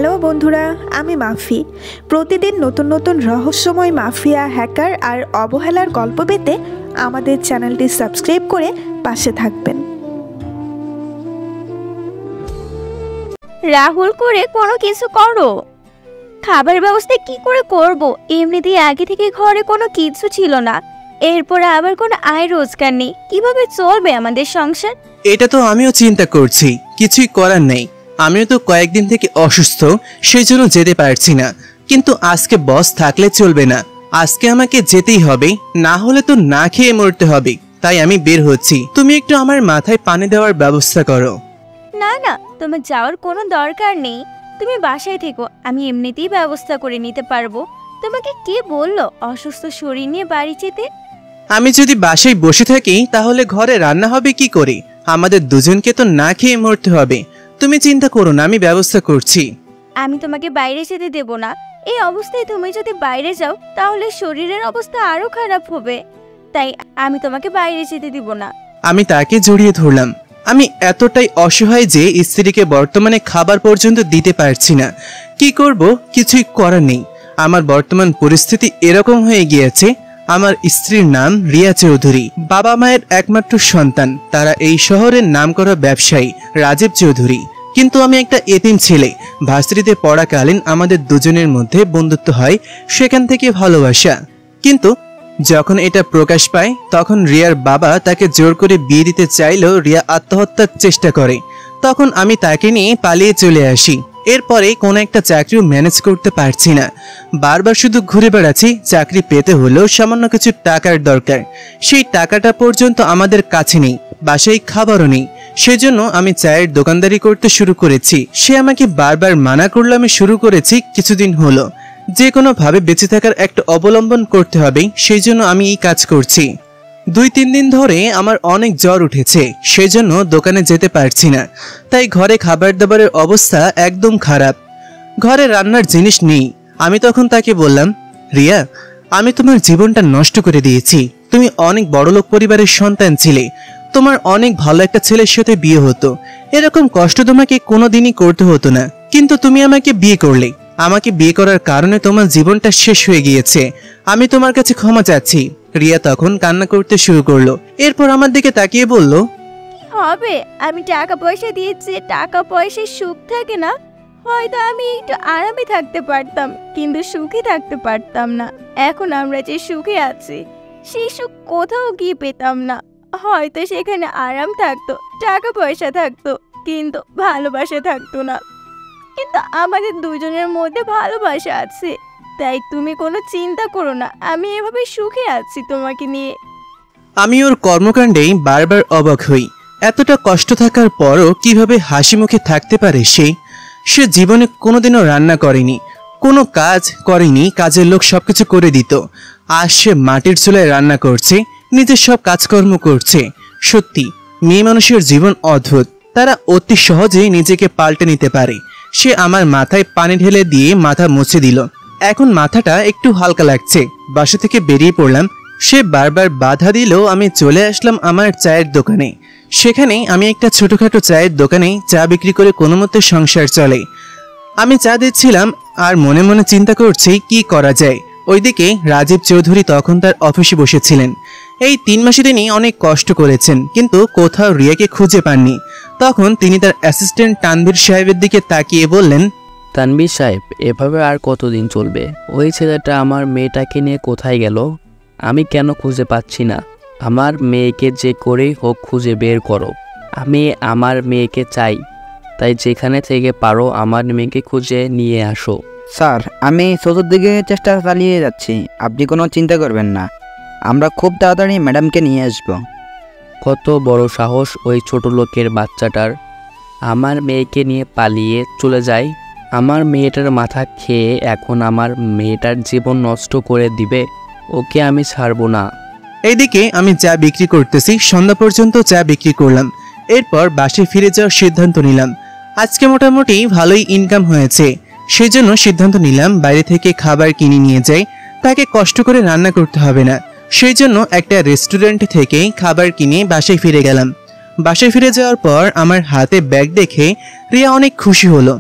Hello বন্ধুরা, আমি মাফি। প্রতিদিন নতুন নতুন রহস্যময় মাফিয়া, হ্যাকার আর অবহেলার গল্প পেতে আমাদের চ্যানেলটি সাবস্ক্রাইব করে পাশে থাকবেন। রাহুল করে কোনো কিছু করো। খাবার ব্যবস্থা কি করে করব? এমনিতেই আগে থেকে ঘরে কোনো কিছু ছিল না, এরপর আবার কোনো আয় রোজগার নেই, কিভাবে চলবে আমাদের সংসার? এটা তো আমিও চিন্তা করছি, কিছুই করার নেই। আমিও তো কয়েকদিন থেকে অসুস্থ, সেই জন্য যেতে পারছি না। কিন্তু আজকে বস থাকলে চলবে না, আজকে আমাকে যেতেই হবে, না হলে তো না খেয়ে মরতে হবে। তাই আমি বের হচ্ছি, তুমি একটু আমার মাথায় পানি দেওয়ার ব্যবস্থা করো। না না, তোমার যাওয়ার কোনো দরকার নেই, তুমি বাসায় থেকো, আমি এমনিতেই ব্যবস্থা করে নিতে পারবো। তোমাকে কে বললো অসুস্থ শরীর নিয়ে বাড়ি যেতে? আমি যদি বাসায় বসে থাকি তাহলে ঘরে রান্না হবে কি করে? আমাদের দুজনকে তো না খেয়ে মরতে হবে। তুমি চিন্তা করো না, আমি ব্যবস্থা করছি। আমি তোমাকে বাইরে যেতে দেব না। এই অবস্থায় তুমি যদি বাইরে যাও তাহলে শরীরের অবস্থা আরো খারাপ হবে, তাই আমি তোমাকে বাইরে যেতে দিব না। আমি তাকে জড়িয়ে ধরলাম। আমি এতটাই অসহায় যে স্ত্রীকে বর্তমানে খাবার পর্যন্ত দিতে পারছি না। কি করব, কিছুই করার নেই। আমার বর্তমান পরিস্থিতি এরকম হয়ে গিয়েছে। আমার স্ত্রীর নাম রিয়া চৌধুরী, বাবা মায়ের একমাত্র সন্তান। তারা এই শহরের নামকরা ব্যবসায়ী রাজীব চৌধুরী। কিন্তু আমি একটা এতিম ছেলে। ভার্সিটিতে পড়াকালীন আমাদের দুজনের মধ্যে বন্ধুত্ব হয়, সেখান থেকে ভালোবাসা। কিন্তু যখন এটা প্রকাশ পায় তখন রিয়ার বাবা তাকে জোর করে বিয়ে দিতে চাইলেও রিয়া আত্মহত্যার চেষ্টা করে। তখন আমি তাকে নিয়ে পালিয়ে চলে আসি। এরপরে কোনো একটা চাকরিও ম্যানেজ করতে পারছি না, বারবার শুধু ঘুরে বেড়াচ্ছি। চাকরি পেতে হলেও সামান্য কিছু টাকার দরকার, সেই টাকাটা পর্যন্ত আমাদের কাছে নেই, বাসায় খাবারও নেই। সেজন্য আমি চায়ের দোকানদারি করতে শুরু করেছি। সে আমাকে বারবার মানা করলে আমি শুরু করেছি কিছুদিন হলো। যে কোনোভাবে বেঁচে থাকার একটা অবলম্বন করতে হবে, সেই জন্য আমি এই কাজ করছি। 2-3 দিন ধরে আমার অনেক জ্বর উঠেছে, সেজন্য দোকানে যেতে পারছি না। তাই ঘরে খাবার দাবারের অবস্থা একদম খারাপ, ঘরে রান্নার জিনিস নেই। আমি তখন তাকে বললাম, রিয়া, আমি তোমার জীবনটা নষ্ট করে দিয়েছি। তুমি অনেক বড়লোক পরিবারের সন্তান ছিলে, তোমার অনেক ভালো একটা ছেলের সাথে বিয়ে হতো, এরকম কষ্ট তোমাকে কোনোদিনই করতে হতো না। কিন্তু তুমি আমাকে বিয়ে করলে, আমাকে বিয়ে করার কারণে তোমার জীবনটা শেষ হয়ে গিয়েছে। আমি তোমার কাছে ক্ষমা চাচ্ছি। রিয়া তখন কান্না করতে শুরু করলো। এরপর আমার দিকে তাকিয়ে বলল, কি হবে? আমি টাকা পয়সা দিয়েছি, টাকা পয়সায় সুখ থাকে না? হয়তো আমি একটু আরামে থাকতে পারতাম, কিন্তু সুখে থাকতে পারতাম না। এখন আমরা যে সুখে আছি সেই সুখ কোথাও গিয়ে পেতাম না। হয়তো সেখানে আরাম থাকতো, টাকা পয়সা থাকতো, কিন্তু ভালোবাসা থাকতো না। কিন্তু আমাদের দুজনের মধ্যে ভালোবাসা আছে, তাই তুমি কোনো চিন্তা করো না, আমি এভাবে সুখে আছি তোমাকে নিয়ে। আমি ওর কর্মকাণ্ডে বারবার অবাক হই। এতটা কষ্ট থাকার পরও কিভাবে হাসি মুখে থাকতে পারে সে জীবনে কোনোদিনও রান্না করেনি, কোনো কাজ করেনি, কাজের লোক সবকিছু করে দিত। আজ সে মাটির চুলায় রান্না করছে, নিজের সব কাজকর্ম করছে। সত্যি মেয়ে মানুষের জীবন অদ্ভুত, তারা অতি সহজেই নিজেকে পাল্টে নিতে পারে। সে আমার মাথায় পানি ঢেলে দিয়ে মাথা মুছে দিল। এখন মাথাটা একটু হালকা লাগছে। বাসা থেকে বেরিয়ে পড়লাম। সে বারবার বাধা দিলেও আমি চলে আসলাম আমার চায়ের দোকানে। সেখানে আমি একটা ছোটখাটো চায়ের দোকানে চা বিক্রি করে কোনো মতে সংসার চলে। আমি চা দিচ্ছিলাম আর মনে মনে চিন্তা করছি কি করা যায়। ওইদিকে রাজীব চৌধুরী তখন তার অফিসে বসেছিলেন। এই 3 মাসে তিনি অনেক কষ্ট করেছেন, কিন্তু কোথাও রিয়াকে খুঁজে পাননি। তখন তিনি তার অ্যাসিস্ট্যান্ট তানভীর সাহেবের দিকে তাকিয়ে বললেন, তানভীর সাহেব, এভাবে আর কতদিন চলবে? ওই ছেলেটা আমার মেয়েটাকে নিয়ে কোথায় গেল? আমি কেন খুঁজে পাচ্ছি না? আমার মেয়েকে যে করেই হোক খুঁজে বের করো। আমি আমার মেয়েকে চাই, তাই যেখানে থেকে পারো আমার মেয়েকে খুঁজে নিয়ে আসো। স্যার, আমি চতুর্দিকে চেষ্টা চালিয়ে যাচ্ছি, আপনি কোনো চিন্তা করবেন না, আমরা খুব তাড়াতাড়ি ম্যাডামকে নিয়ে আসব। কত বড় সাহস ওই ছোট লোকের বাচ্চাটার! আমার মেয়েকে নিয়ে পালিয়ে চলে যায়। আমার মেয়েটার মাথা খেয়ে এখন আমার মেয়েটার জীবন নষ্ট করে দিবে। ওকে আমি ছাড়বো না। এইদিকে আমি চা বিক্রি করতেছি, সন্ধ্যা পর্যন্ত চা বিক্রি করলাম। এরপর বাসে ফিরে যাওয়ার সিদ্ধান্ত নিলাম। আজকে মোটামুটি ভালোই ইনকাম হয়েছে, সেজন্য সিদ্ধান্ত নিলাম বাইরে থেকে খাবার কিনে নিয়ে যাই, তাকে কষ্ট করে রান্না করতে হবে না। সেই জন্য একটা রেস্টুরেন্ট থেকে খাবার কিনে বাসায় ফিরে গেলাম। বাসায় ফিরে যাওয়ার পর আমার হাতে ব্যাগ দেখে রিয়া অনেক খুশি হলো।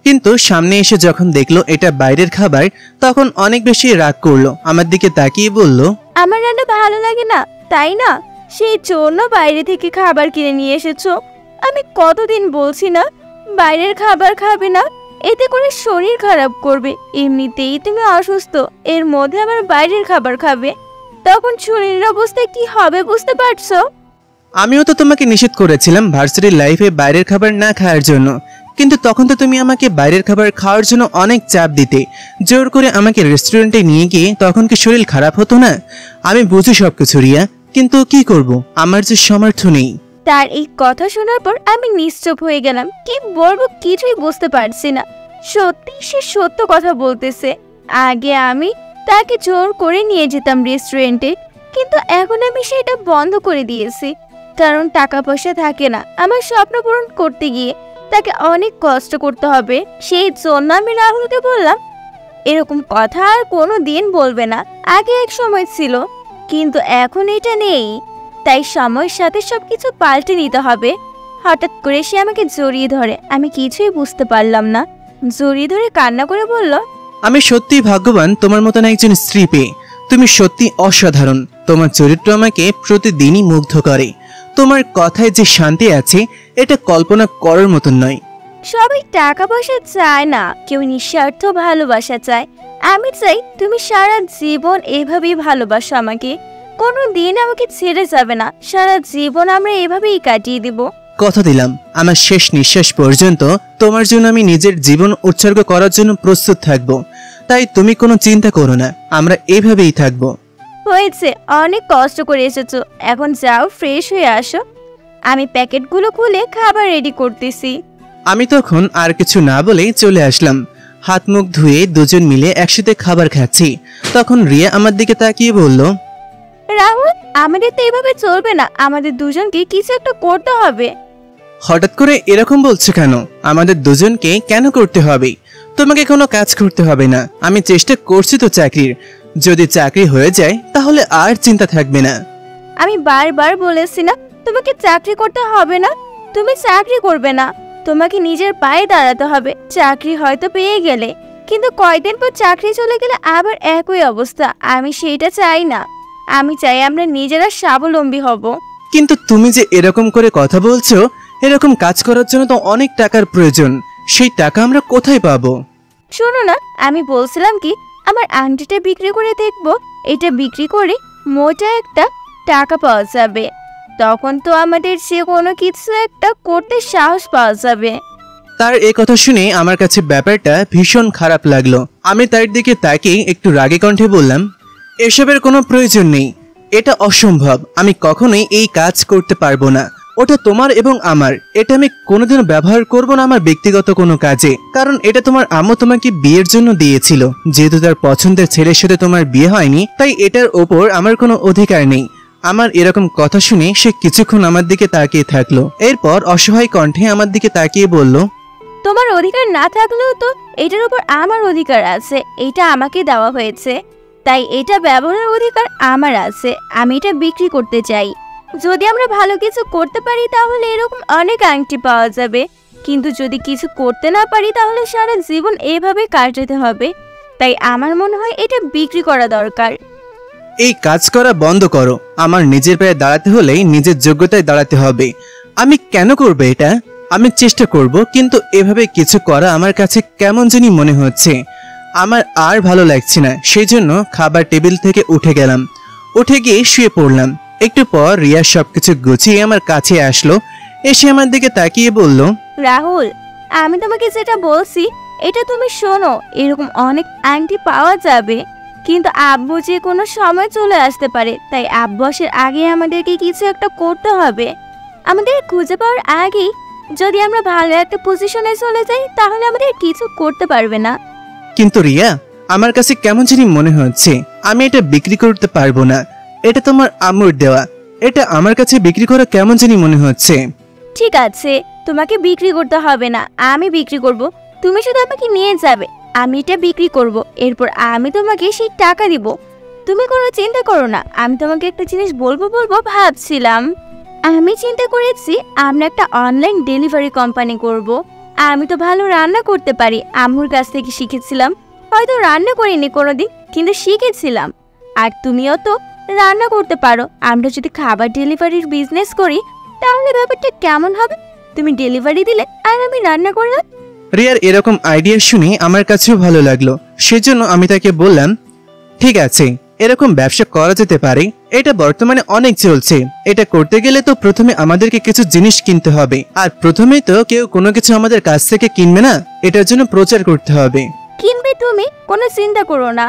কিন্তু সামনে এসে যখন দেখলো এটা বাইরের খাবার তখন অনেক বেশি রাগ করলো, আমার দিকে তাকিয়ে বলল, আমার রান্না ভালো লাগে না তাই না? সেই জন্য বাইরে থেকে খাবার কিনে নিয়ে এসেছো। আমি কতদিন বলছি না বাইরের খাবার খাবে না, এতে করে শরীর খারাপ করবে। এমনিতেই তুমি অসুস্থ, এর মধ্যে আবার বাইরের খাবার খাবে, তখন শরীরের অবস্থা কি হবে বুঝতে পারছো? আমিও তো তোমাকে নিষেধ করেছিলাম ভার্সিটির লাইফে বাইরের খাবার না খাওয়ার জন্য, কিন্তু তখন তো তুমি আমাকে বাইরের খাবার খাওয়ার জন্য অনেক চাপ দিতে, জোর করে আমাকে রেস্টুরেন্টে নিয়ে গিয়ে তখন কি শরীর খারাপ হতো না? আমি বুঝি সবকিছু রিয়া, কিন্তু কি করব, আমার যে সামর্থ্য নেই। তার এই কথা শোনার পর আমি নিশ্চুপ হয়ে গেলাম। কি বলবো কিছুই বুঝতে পারছি না। সত্যি সে সত্য কথা বলতেছে। আগে আমি তাকে জোর করে নিয়ে যেতাম রেস্টুরেন্টে, কিন্তু এখন আমি সেটা বন্ধ করে দিয়েছি, কারণ টাকা পয়সা থাকে না। আমার স্বপ্ন পূরণ করতে গিয়ে তাকে অনেক কষ্ট করতে হবে। সেই জন্য আমি রাহুলকে বললাম এরকম কথা আর কোনো দিন বলবে না। আগে এক সময় ছিল, কিন্তু এখন এটা নেই, তাই সময়ের সাথে সবকিছু পাল্টে নিতে হবে। হঠাৎ করে সে আমাকে জড়িয়ে ধরে, আমি কিছুই বুঝতে পারলাম না। জড়িয়ে ধরে কান্না করে বলল, আমি সত্যি ভাগ্যবান তোমার মতন একজন স্ত্রী পেয়ে। তুমি সত্যি অসাধারণ, তোমার চরিত্র আমাকে প্রতিদিনই মুগ্ধ করে। তোমার কথায় যে শান্তি আছে এটা কল্পনা করার মতন নয়। সবাই টাকা পয়সা চায় না, কেউ নিঃস্বার্থ ভালোবাসা চায়। আমি চাই তুমি সারা জীবন এভাবেই ভালোবাসো আমাকে, কোনো দিন আমাকে ছেড়ে যাবে না। সারা জীবন আমরা এভাবেই কাটিয়ে দিব। কথা দিলাম আমার শেষ নিঃশ্বাস পর্যন্ত তোমার জন্য আমি নিজের জীবন উৎসর্গ করার জন্য প্রস্তুত থাকব। তাই তুমি কোনো চিন্তা করো না, আমরা এভাবেই থাকব। হয়েছে, অনেক কষ্ট করে এসেছো, এখন যাও ফ্রেশ হয়ে আসো। আমি প্যাকেটগুলো খুলে খাবার রেডি করতেছি। আমি তখন আর কিছু না বলেই চলে আসলাম। হাত মুখ ধুয়ে দুজন মিলে একসাথে খাবার খাচ্ছি। তখন রিয়া আমার দিকে তাকিয়ে বলল, রাহুল, আমাদের তো এভাবে চলবে না, আমাদের দুজনকে কিছু একটা করতে হবে। হঠাৎ করে এরকম বলছো কেন? আমাদের দুজনকে কেন করতে হবে? তোমাকে কোনো কাজ করতে হবে না, আমি চেষ্টা করছি তো চাকরির। যদি চাকরি হয়ে যায় তাহলে আর চিন্তা থাকবে না। আমি বারবার বলেছি না তোমাকে চাকরি করতে হবে না, তুমি চাকরি করবে না, তোমাকে নিজের পায়ে দাঁড়াতে হবে। চাকরি হয়তো পেয়ে গেলে, কিন্তু কয়দিন পর চাকরি চলে গেলে আবার একই অবস্থা। আমি সেইটা চাই না। আমি চাই আমরা নিজেরা স্বাবলম্বী হব। কিন্তু তুমি যে এরকম করে কথা বলছো, এরকম কাজ করার জন্য তো অনেক টাকার প্রয়োজন। সেই টাকা আমরা কোথায় পাবো? শোনো না, আমি বলছিলাম কি আমার আংটিটা বিক্রি করে দেখবো। এটা বিক্রি করে মোটা একটা টাকা পাওয়া যাবে, তখন তো আমাদের যে কোনো কিছু একটা করতে সাহস পাওয়া যাবে। তার এই কথা শুনে আমার কাছে ব্যাপারটা ভীষণ খারাপ লাগলো। আমি তার দিকে তাকিয়ে একটু রাগে কণ্ঠে বললাম, এসবের কোনো প্রয়োজন নেই, এটা অসম্ভব। আমি কখনোই এই কাজ করতে পারবো না। ওটা তোমার এবং আমার, এটা আমি কোনোদিনও ব্যবহার করব না আমার ব্যক্তিগত কোনো কাজে। কারণ এটা তোমার আম্মু তোমাকে বিয়ের জন্য দিয়েছিল। যেহেতু তার পছন্দের ছেলের সাথে তোমার বিয়ে হয়নি, তাই এটার ওপর আমার কোনো অধিকার নেই। আমার এরকম কথা শুনে সে কিছুক্ষণ আমার দিকে তাকিয়ে থাকলো। এরপর অসহায় কণ্ঠে আমার দিকে তাকিয়ে বলল, তোমার অধিকার না থাকলেও তো এটার উপর আমার অধিকার আছে। এটা আমাকে দেওয়া হয়েছে, তাই এটা ব্যবহারের অধিকার আমার আছে। আমি এটা বিক্রি করতে চাই। যদি আমরা ভালো কিছু করতে পারি তাহলে এরকম অনেক আংটি পাওয়া যাবে, কিন্তু যদি কিছু করতে না পারি তাহলে সারা জীবন এভাবে কাটাতে হবে। তাই আমার মনে হয় এটা বিক্রি করা দরকার। এই কাজ করা বন্ধ করো। আমার নিজের পায়ে দাঁড়াতে হলেই নিজের যোগ্যতায় দাঁড়াতে হবে। আমি কেন করব এটা? আমি চেষ্টা করব, কিন্তু এভাবে কিছু করা আমার কাছে কেমন জানি মনে হচ্ছে। আমার আর ভালো লাগছে না। সেই জন্য খাবার টেবিল থেকে উঠে গেলাম। উঠে গিয়ে শুয়ে পড়লাম। একটু পর রিয়া সবকিছু গুছিয়ে আমার কাছে আসলো। এসে আমার দিকে তাকিয়ে বলল, রাহুল, আমি তোমাকে যেটা বলছি এটা তুমি শোনো। এরকম অনেক আংটি পাওয়া যাবে, কিন্তু আব্বু যে কোনো সময় চলে আসতে পারে। তাই আব্বু আসার আগে আমাদেরকে কিছু একটা করতে হবে। আমাদের খুঁজে পাওয়ার আগেই যদি আমরা ভালো একটা পজিশনে চলে যাই তাহলে আমাদের কিছু করতে পারবে না। কিন্তু রিয়া, আমার কাছে কেমন জানি মনে হচ্ছে আমি এটা বিক্রি করতে পারবো না। এটা তোমার আম্মুর দেওয়া, এটা আমার কাছে বিক্রি করা কেমন জানি মনে হচ্ছে। ঠিক আছে, তোমাকে বিক্রি করতে হবে না, আমি বিক্রি করব। তুমি শুধু আমাকে নিয়ে যাবে, আমি এটা বিক্রি করব। এরপর আমি তোমাকে সেই টাকা দিব। তুমি কোনো চিন্তা করো না। আমি তোমাকে একটা জিনিস বলবো ভাবছিলাম। আমি চিন্তা করেছি আমরা একটা অনলাইন ডেলিভারি কোম্পানি করব। আমি তো ভালো রান্না করতে পারি, আম্মুর কাছ থেকে শিখেছিলাম। হয়তো রান্না করিনি কোনোদিন, কিন্তু শিখেছিলাম। আর তুমিও তো রান্না করতে পারো। আমরা যদি খাবার ডেলিভারির বিজনেস করি তাহলে ব্যাপারটা কেমন হবে? তুমি ডেলিভারি দিলে আর আমি রান্না করলাম। রিয়ার এরকম আইডিয়া শুনে আমার কাছেও ভালো লাগলো। সেজন্য আমি তাকে বললাম, ঠিক আছে, এরকম ব্যবসা করা যেতে পারে। এটা বর্তমানে অনেক চলছে। এটা করতে গেলে তো প্রথমে আমাদেরকে কিছু জিনিস কিনতে হবে, আর প্রথমেই তো কেউ কোনো কিছু আমাদের কাছ থেকে কিনবে না। এটার জন্য প্রচার করতে হবে। কিনবে তুমি, কোনো চিন্তা করো না।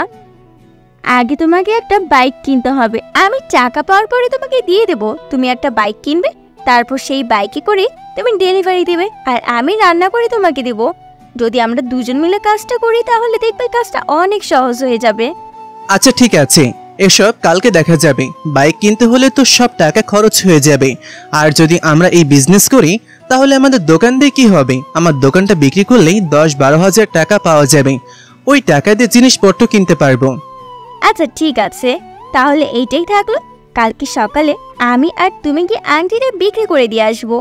আগে তোমাকে একটা বাইক কিনতে হবে। আমি টাকা পাওয়ার পরে তোমাকে দিয়ে দেব। তুমি একটা বাইক কিনবে, তারপর সেই বাইকে করে তুমি ডেলিভারি দেবে, আর আমি রান্না করে তোমাকে দেব। যদি আমরা দুজন মিলে কাজটা করি তাহলে দেখবে কাজটা অনেক সহজ হয়ে যাবে। আচ্ছা ঠিক আছে, এসব কালকে দেখা যাবে। বাইক কিনতে হলে তো সব টাকা খরচ হয়ে যাবে। আর যদি আমরা এই বিজনেস করি তাহলে আমাদের দোকান দিয়ে কি হবে? আমার দোকানটা বিক্রি করলেই 10-12 হাজার টাকা পাওয়া যাবে। ওই টাকা দিয়ে জিনিসপত্র কিনতে পারবো। আচ্ছা ঠিক আছে, তাহলে এইটাই থাকলো। কালকে সকালে আমি আর তুমি কি আংটিটা বিক্রি করে দিয়ে আসবো।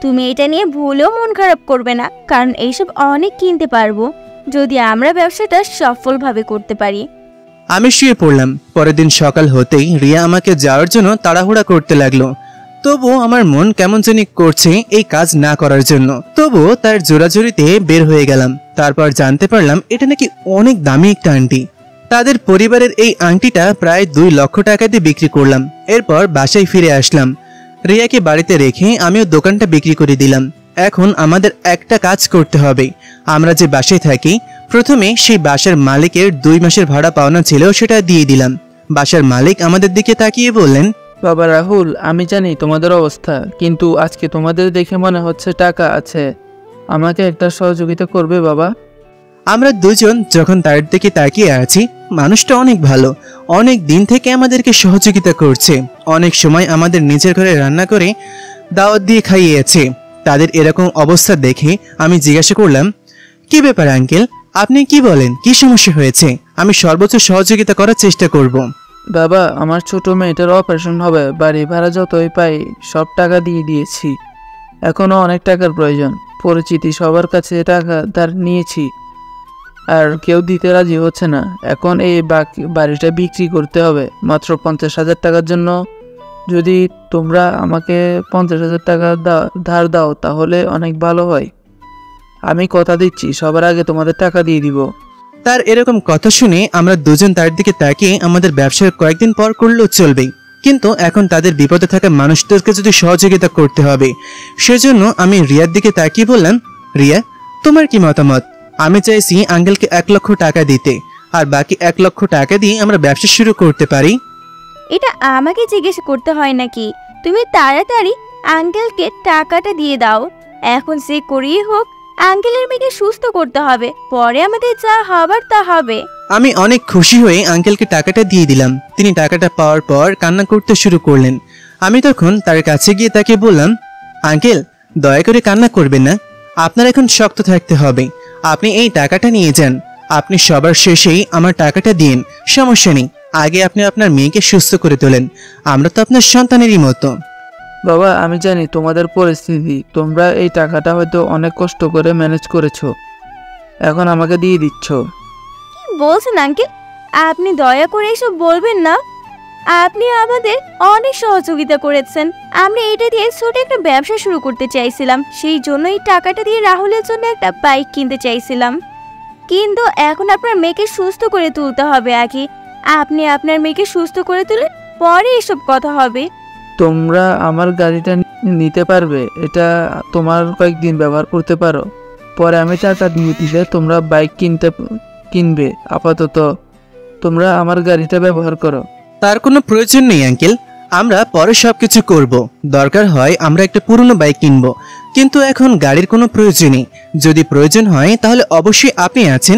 তুমি এটা নিয়ে ভুলেও মন খারাপ করবে না, কারণ এইসব অনেক কিনতে পারবো যদি আমরা ব্যবসাটা সফলভাবে করতে পারি। আমি শুয়ে পড়লাম। পরের দিন সকাল হতেই রিয়া আমাকে যাওয়ার জন্য তাড়াহুড়া করতে লাগলো। তবুও আমার মন কেমন জানি করছে এই কাজ না করার জন্য। তবুও তার জোরাজুরিতে বের হয়ে গেলাম। তারপর জানতে পারলাম এটা নাকি অনেক দামি একটা আংটি। তাদের পরিবারের এই আংটিটা প্রায় 2 লক্ষ টাকা দিয়ে বিক্রি করলাম। এরপর বাসায় ফিরে আসলাম। রিয়াকে বাড়িতে রেখে আমিও দোকানটা বিক্রি করে দিলাম। এখন আমাদের একটা কাজ করতে হবে। আমরা যে বাসায় থাকি, প্রথমে সেই বাসার মালিকের 2 মাসের ভাড়া পাওনা ছিল, সেটা দিয়ে দিলাম। বাসার মালিক আমাদের দিকে তাকিয়ে বললেন, বাবা রাহুল, আমি জানি তোমাদের অবস্থা, কিন্তু আজকে তোমাদের দেখে মনে হচ্ছে টাকা আছে। আমাকে একটা সহযোগিতা করবে বাবা? আমরা দুজন যখন তার দিকে তাকিয়ে আছি, মানুষটা অনেক ভালো। অনেক দিন থেকে আমাদেরকে সহযোগিতা করছে। অনেক সময় আমাদের নিজের ঘরে রান্না করে দাওয়াত দিয়ে খাইয়েছে। তাদের এরকম অবস্থা দেখে আমি জিজ্ঞাসা করলাম, কি ব্যাপার আঙ্কেল, আপনি কি বলেন? কি সমস্যা হয়েছে? আমি সর্বোচ্চ সহযোগিতা করার চেষ্টা করব। বাবা, আমার ছোট মেয়েটার অপারেশন হবে। বাড়ি ভাড়া যতই পাই সব টাকা দিয়ে দিয়েছি। এখনও অনেক টাকার প্রয়োজন। পরিচিতি সবার কাছে টাকা ধার নিয়েছি, আর কেউ দিতে রাজি হচ্ছে না। এখন এই বাড়িটা বিক্রি করতে হবে মাত্র 50,000 টাকার জন্য। যদি তোমরা আমাকে 50,000 টাকা ধার দাও তাহলে অনেক ভালো হয়। আমি কথা দিচ্ছি, সবার আগে তোমাদের টাকা দিয়ে দিব। তার এরকম কথা শুনে আমরা দুজন তার দিকে তাকিয়ে আমাদের ব্যবসার কয়েকদিন পর করলেও চলবে, কিন্তু এখন তাদের বিপদে থাকা মানুষদেরকে যদি সহযোগিতা করতে হবে। সেজন্য আমি রিয়ার দিকে তাকিয়ে বললাম, রিয়া, তোমার কি মতামত? আমি চাইছি আঙ্কেলকে 1 লক্ষ টাকা দিতে, আর বাকি 1 লক্ষ টাকা দিয়ে আমরা ব্যবসা শুরু করতে পারি। এটা আমাকে জিজ্ঞেস করতে হয় নাকি? তুমি তাড়াতাড়ি আঙ্কেলকে টাকাটা দিয়ে দাও। এখন সে করিয়ে হোক, আঙ্কেলের মেয়েকে সুস্থ করতে হবে, পরে আমাদের যা হবার তা হবে। আমি অনেক খুশি হয়ে আঙ্কেলকে টাকাটা দিয়ে দিলাম। তিনি টাকাটা পাওয়ার পর কান্না করতে শুরু করলেন। আমি তখন তার কাছে গিয়ে তাকে বললাম, আঙ্কেল, দয়া করে কান্না করবেন না। আপনার এখন শক্ত থাকতে হবে। আপনি এই টাকাটা নিয়ে যান। আপনি সবার শেষেই আমার টাকাটা দিন, সমস্যা নেই। আগে আপনি আপনার মেয়েকে সুস্থ করে তোলেন। আমরা তো আপনার সন্তানেরই মতো। বাবা, আমি জানি তোমাদের পরিস্থিতি। তোমরা এই টাকাটা হয়তো অনেক কষ্ট করে ম্যানেজ করেছো, এখন আমাকে দিয়ে দিচ্ছ। কি বলছেন আঙ্কেল? আপনি দয়া করে এসব বলবেন না। আপনি আমাদের অনেক সহযোগিতা করেছেন। আমরা এটা দিয়ে ছোট একটা ব্যবসা শুরু করতে চাইছিলাম। সেই জন্য এই টাকাটা দিয়ে রাহুলের জন্য একটা বাইক কিনতে চাইছিলাম। কিন্তু এখন আপনার মেয়েকে সুস্থ করে তুলতে হবে আগে। আপনি আপনার মেয়েকে সুস্থ করে তুলে পরে এসব কথা হবে। তোমরা আমার গাড়িটা নিতে পারবে? এটা তোমার কয়েকদিন ব্যবহার করতে পারো, পরে আমি টাকা দিয়ে দিলে তোমরা বাইক কিনবে। আপাতত তোমরা আমার গাড়িটা ব্যবহার করো। তার কোনো প্রয়োজন নেই আঙ্কেল, আমরা পরে সবকিছু করব। দরকার হয় আমরা একটা পুরনো বাইক কিনব, কিন্তু এখন গাড়ির কোনো প্রয়োজন নেই। যদি প্রয়োজন হয় তাহলে অবশ্যই আপনি আছেন।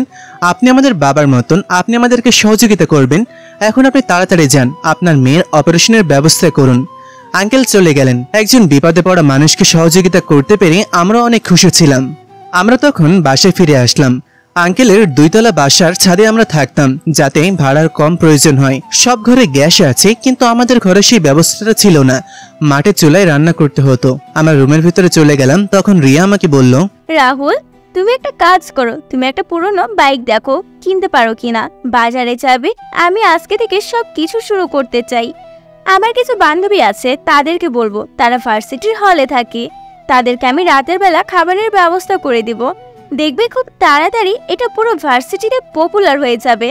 আপনি আমাদের বাবার মতন, আপনি আমাদেরকে সহযোগিতা করবেন। এখন আপনি তাড়াতাড়ি যান, আপনার মেয়ের অপারেশনের ব্যবস্থা করুন। আঙ্কেল চলে গেলেন। একজন বিপদে পড়া মানুষকে সহযোগিতা করতে পেরে আমরা অনেক খুশি ছিলাম। আমরা তখন বাসায় ফিরে আসলাম। আঙ্কেলের 2 তলা বাসার ছাদে আমরা থাকতাম, যাতে ভাড়ার কম প্রয়োজন হয়। সব ঘরে গ্যাস আছে, কিন্তু আমাদের ঘরে সেই ব্যবস্থাটা ছিল না। মাটির চুলায় রান্না করতে হতো। আমরা রুমের ভিতরে চলে গেলাম, তখন রিয়া আমাকে বলল, রাহুল, তুমি একটা কাজ করো, তুমি একটা পুরনো বাইক দেখো কিনতে পারো কিনা, বাজারে যাবে। আমি আজকে থেকে সব কিছু শুরু করতে চাই। আমার কিছু বান্ধবী আছে, তাদেরকে বলবো, তারা ভার্সিটির হলে থাকে, তাদেরকে আমি রাতের বেলা খাবারের ব্যবস্থা করে দিব। দেখবে খুব তাড়াতাড়ি এটা পুরো ভার্সিটিতে পপুলার হয়ে যাবে।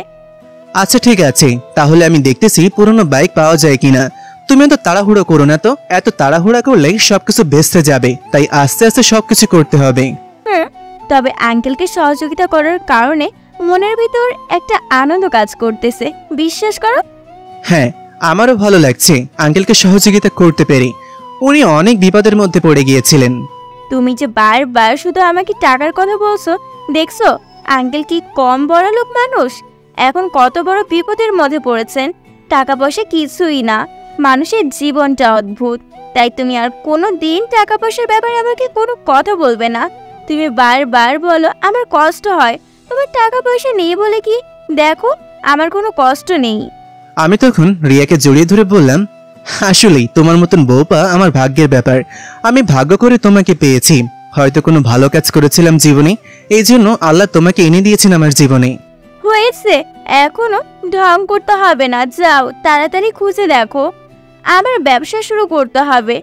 আচ্ছা ঠিক আছে, তাহলে আমি দেখতেছি পুরনো বাইক পাওয়া যায় কিনা। তুমি তো তাড়াহুড়ো করো না তো, এত তাড়াহুড়া করলেই সবকিছু বেচতে যাবে, তাই আস্তে আস্তে সবকিছু করতে হবে। তবে আঙ্কেলকে সহযোগিতা করার কারণে মনের ভিতর একটা আনন্দ কাজ করতেছে, বিশ্বাস করো। হ্যাঁ, আমারও ভালো লাগছে আঙ্কেলকে সহযোগিতা করতে পেরে। উনি অনেক বিপদের মধ্যে পড়ে গিয়েছিলেন। তুমি যে বারবার শুধু আমাকে টাকার কথা বলছো, দেখছো আঙ্কেল কি কম বড়লোক মানুষ? এখন কত বড় বিপদের মধ্যে পড়েছেন। টাকা পয়সা কিছুই না, মানুষের জীবনটা অদ্ভুত। তাই তুমি আর কোনো দিন টাকা পয়সার ব্যাপারে আমাকে কোনো কথা বলবে না। তুমি বারবার বলো আমার কষ্ট হয়, তোমার টাকা পয়সা নেই বলে কি? দেখো আমার কোনো কষ্ট নেই। আমি তখন রিয়াকে জড়িয়ে ধরে বললাম, আসলেই তোমার মতন বউপা আমার ভাগ্যের ব্যাপার। আমি ভাগ্য করে তোমাকে পেয়েছি, হয়তো কোনো ভালো কাজ করেছিলাম জীবনে, এই জন্য আল্লাহ তোমাকে এনে দিয়েছেন আমার জীবনে। হয়েছে, এখনো ঢং করতে হবে না, যাও তাড়াতাড়ি খুঁজে দেখো। আমার ব্যবসা শুরু করতে হবে,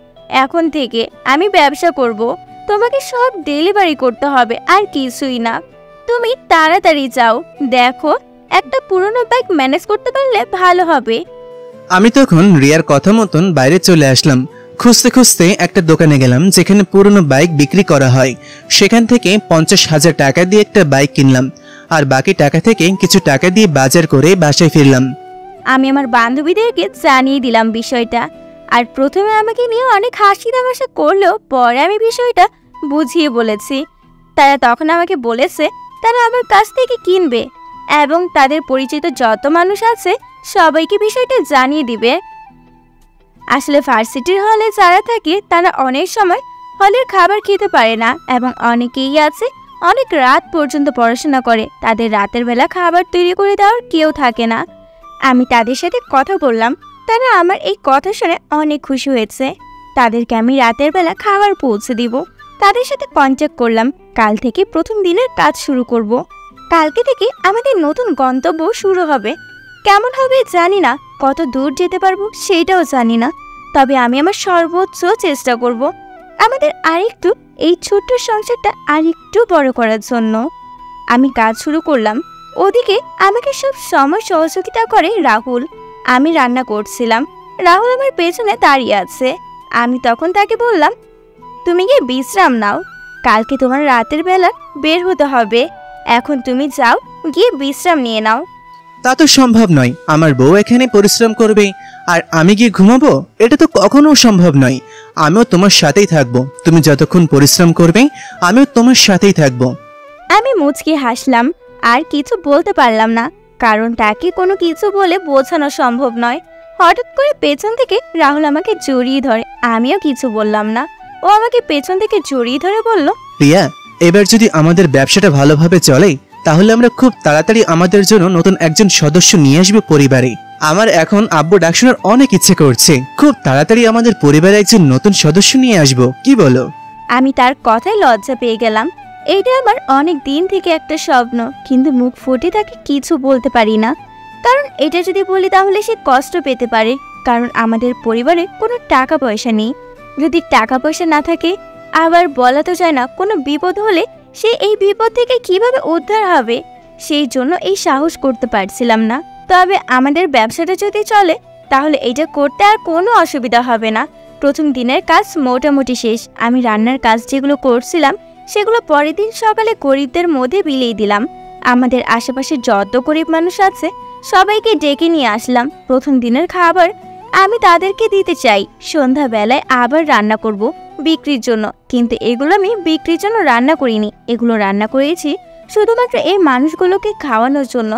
এখন থেকে আমি ব্যবসা করব। তোমাকে সব ডেলিভারি করতে হবে, আর কিছুই না। তুমি তাড়াতাড়ি যাও, দেখো একটা পুরনো বাইক ম্যানেজ করতে পারলে ভালো হবে। আমি তখন রিয়ার কথা মতন বাইরে চলে আসলাম। খুঁজতে খুঁজতে একটা দোকানে গেলাম যেখানে পুরনো বাইক বিক্রি করা হয়। সেখান থেকে 50,000 টাকা দিয়ে একটা বাইক কিনলাম, আর বাকি টাকা থেকে কিছু টাকা দিয়ে বাজার করে বাসায় ফিরলাম। আমি আমার বান্ধবীদেরকে জানিয়ে দিলাম বিষয়টা, আর প্রথমে আমাকে নিয়ে অনেক হাসি তামাশা করলেও পরে আমি বিষয়টা বুঝিয়ে বলেছি। তারা তখন আমাকে বলেছে তারা আমার কাছ থেকে কিনবে এবং তাদের পরিচিত যত মানুষ আছে সবাইকে বিষয়টা জানিয়ে দিবে। আসলে ভার্সিটির হলে যারা থাকে তারা অনেক সময় হলের খাবার খেতে পারে না, এবং অনেকেই আছে অনেক রাত পর্যন্ত পড়াশোনা করে, তাদের রাতের বেলা খাবার তৈরি করে দেওয়ার কেউ থাকে না। আমি তাদের সাথে কথা বললাম, তারা আমার এই কথা শুনে অনেক খুশি হয়েছে। তাদেরকে আমি রাতের বেলা খাবার পৌঁছে দিব। তাদের সাথে কন্ট্যাক্ট করলাম, কাল থেকে প্রথম দিনের কাজ শুরু করব। কালকে থেকে আমাদের নতুন গন্তব্য শুরু হবে। কেমন হবে জানি না, কত দূর যেতে পারবো সেইটাও জানি না, তবে আমি আমার সর্বোচ্চ চেষ্টা করব আমাদের আরেকটু এই ছোট্ট সংসারটা আরেকটু বড় করার জন্য। আমি কাজ শুরু করলাম। ওদিকে আমাকে সব সময় সহযোগিতা করে রাহুল। আমি রান্না করছিলাম, রাহুল আমার পেছনে দাঁড়িয়ে আছে। আমি তখন তাকে বললাম, তুমি গিয়ে বিশ্রাম নাও, কালকে তোমার রাতের বেলা বের হতে হবে। এখন তুমি যাও, গিয়ে বিশ্রাম নিয়ে নাও। তা তো সম্ভব নয়, আমার বউ এখানে পরিশ্রম করবে আর আমি গিয়ে ঘুমাবো, এটা তো কখনো সম্ভব নয়। আমিও তোমার সাথেই থাকবো, তুমি যতক্ষণ পরিশ্রম করবে আমিও তোমার সাথেই থাকবো। আমি মুচকি হাসলাম, আর কিছু বলতে পারলাম না, কারণ তাকে কোনো কিছু বলে বোঝানো সম্ভব নয়। হঠাৎ করে পেছন থেকে রাহুল আমাকে জড়িয়ে ধরে, আমিও কিছু বললাম না। ও আমাকে পেছন থেকে জড়িয়ে ধরে বলল, রিয়া, এবার যদি আমাদের ব্যবসাটা ভালোভাবে চলে তাহলে আমরা খুব তাড়াতাড়ি আমাদের জন্য নতুন একজন সদস্য নিয়ে আসবো পরিবারে। আমার এখন আব্বু ডাক শোনার অনেক ইচ্ছে করছে, খুব তাড়াতাড়ি আমাদের পরিবারে একজন নতুন সদস্য নিয়ে আসবো, কি বলো? আমি তার কথায় লজ্জা পেয়ে গেলাম। এইটা আমার অনেক দিন থেকে একটা স্বপ্ন, কিন্তু মুখ ফুটে তাকে কিছু বলতে পারি না, কারণ এটা যদি বলি তাহলে সে কষ্ট পেতে পারে। কারণ আমাদের পরিবারে কোনো টাকা পয়সা নেই। যদি টাকা পয়সা না থাকে, আবার বলা তো যায় না কোনো বিপদ হলে সে এই বিপদ থেকে কিভাবে উদ্ধার হবে, সেই জন্য এই সাহস করতে পারছিলাম না। তবে আমাদের ব্যবসাটা যদি চলে তাহলে এটা করতে আর কোনো অসুবিধা হবে না। প্রথম দিনের কাজ মোটামুটি শেষ। আমি রান্নার কাজ যেগুলো করছিলাম সেগুলো পরের দিন সকালে গরিবদের মধ্যে বিলিয়ে দিলাম। আমাদের আশেপাশে যত গরিব মানুষ আছে সবাইকে ডেকে নিয়ে আসলাম। প্রথম দিনের খাবার আমি তাদেরকে দিতে চাই। সন্ধ্যাবেলায় আবার রান্না করব বিক্রির জন্য, কিন্তু এগুলো আমি বিক্রির জন্য রান্না করিনি, এগুলো রান্না করেছি শুধুমাত্র এই মানুষগুলোকে খাওয়ানোর জন্য,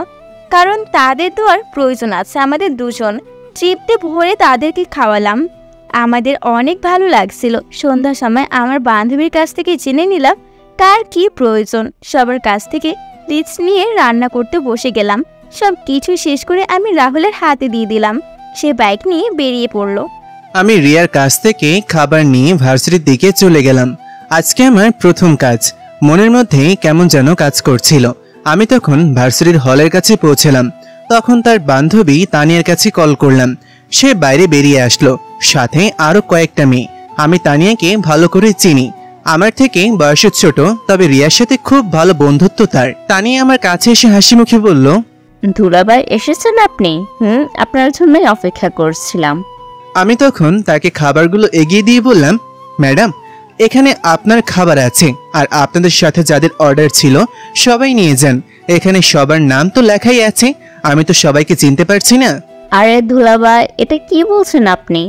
কারণ তাদের তো আর প্রয়োজন আছে আমাদের দুজন। তৃপ্তি ভরে তাদেরকে খাওয়ালাম। আমাদের অনেক ভালো লাগছিল। সন্ধ্যার সময় আমার বান্ধবীর কাছ থেকে জেনে নিলাম কার কি প্রয়োজন। সবার কাছ থেকে লিস্ট নিয়ে রান্না করতে বসে গেলাম। সব কিছু শেষ করে আমি রাহুলের হাতে দিয়ে দিলাম। সে বাইক নিয়ে বেরিয়ে পড়লো। আমি রিয়ার কাছ থেকে খাবার নিয়ে ভার্সিটির দিকে চলে গেলাম। আজকে আমার প্রথম কাজ। মনের মধ্যে কেমন যেন কাজ করছিল। আমি তখন ভার্সিটির হলের কাছে পৌঁছলাম। তখন তার বান্ধবী তানিয়ার কাছে কল করলাম। সে বাইরে বেরিয়ে আসলো, সাথে আরো কয়েকটা মেয়ে। আমি তানিয়াকে ভালো করে চিনি, আমার থেকে বয়সে ছোট, তবে রিয়ার সাথে খুব ভালো বন্ধুত্ব তার। তানিয়া আমার কাছে এসে হাসি মুখে বলল, দুলাভাই এসেছেন আপনি? আপনার জন্যই অপেক্ষা করছিলাম। আমি তখন তাকে খাবারগুলো এগিয়ে দিয়ে বললাম, ম্যাডাম এখানে আপনার খাবার আছে, আর আপনাদের সাথে যাদের অর্ডার ছিল সবাই নিয়ে যান। এখানে সবার নাম তো লেখাই আছে, আমি তো সবাইকে চিনতে পারছি না। আরে দুলাভাই, এটা কি বলছেন আপনি?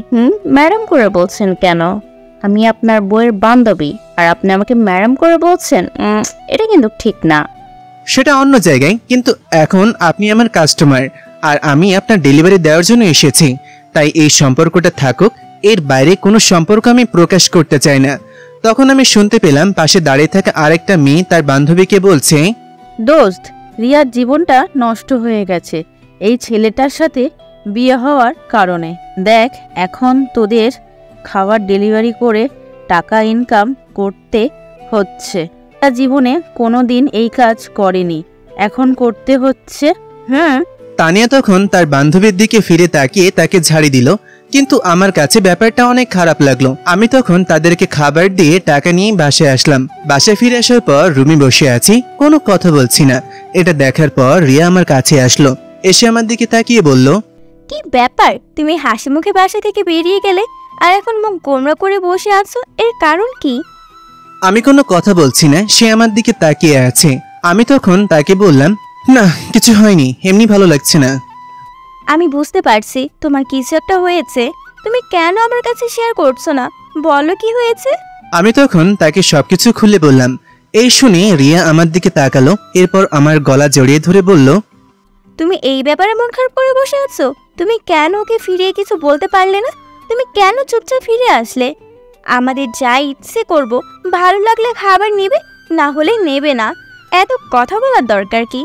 ম্যাডাম করে বলছেন কেন? আমি আপনার বইয়ের বান্ধবী, আর আপনি আমাকে ম্যাডাম করে বলছেন? এটা কিন্তু ঠিক না। সেটা অন্য জায়গায়, কিন্তু এখন আপনি আমার কাস্টমার, আর আমি আপনার ডেলিভারি দেওয়ার জন্য এসেছি। তাই এই সম্পর্কটা থাকুক, এর বাইরে কোনো সম্পর্ক আমি প্রকাশ করতে চাই না। তখন আমি শুনতে পেলাম পাশে দাঁড়িয়ে থাকা আরেকটা মেয়ে তার বান্ধবীকে বলছে, দোস্ত, রিয়ার জীবনটা নষ্ট হয়ে গেছে এই ছেলেটার সাথে বিয়ে হওয়ার কারণে। দেখ, এখন তোদের খাবার ডেলিভারি করে টাকা ইনকাম করতে হচ্ছে। তার জীবনে কোনো দিন এই কাজ করেনি, এখন করতে হচ্ছে। তানিয়া তখন তার বান্ধবীর দিকে ফিরে তাকিয়ে তাকে ঝাড়ি দিল, কিন্তু আমার কাছে ব্যাপারটা অনেক খারাপ লাগলো। আমি তখন তাদেরকে খাবার দিয়ে টাকা নিয়ে বাসায় আসলাম। বাসায় ফিরে আসার পর রুমে বসে আছি, কোনো কথা বলছি না। এটা দেখার পর রিয়া আমার কাছে আসলো, এসে আমার দিকে তাকিয়ে বলল, কি ব্যাপার, তুমি হাসি মুখে বাসা থেকে বেরিয়ে গেলে আর এখন মুখ গোমরা করে বসে আছো, এর কারণ কি? আমি কোনো কথা বলছি না, সে আমার দিকে তাকিয়ে আছে। আমি তখন তাকে বললাম, না কিছু হয়নি, এমনি ভালো লাগছে না। আমি বুঝতে পারছি তোমার কিছু একটা হয়েছে, তুমি কেন আমার কাছে শেয়ার করছো না? বলো কি হয়েছে। আমি তখন তাকে সবকিছু খুলে বললাম। এই শুনে রিয়া আমার দিকে তাকালো, এরপর আমার গলা জড়িয়ে ধরে বলল, তুমি এই ব্যাপারে মন খারাপ করে বসে আছো? তুমি কেন ওকে ফিরিয়ে কিছু বলতে পারলে না? তুমি কেন চুপচাপ ফিরে আসলে? আমাদের যা ইচ্ছে করব, ভালো লাগলে খাবার নেবে, না হলে নেবে না। এত কথা বলার দরকার কি?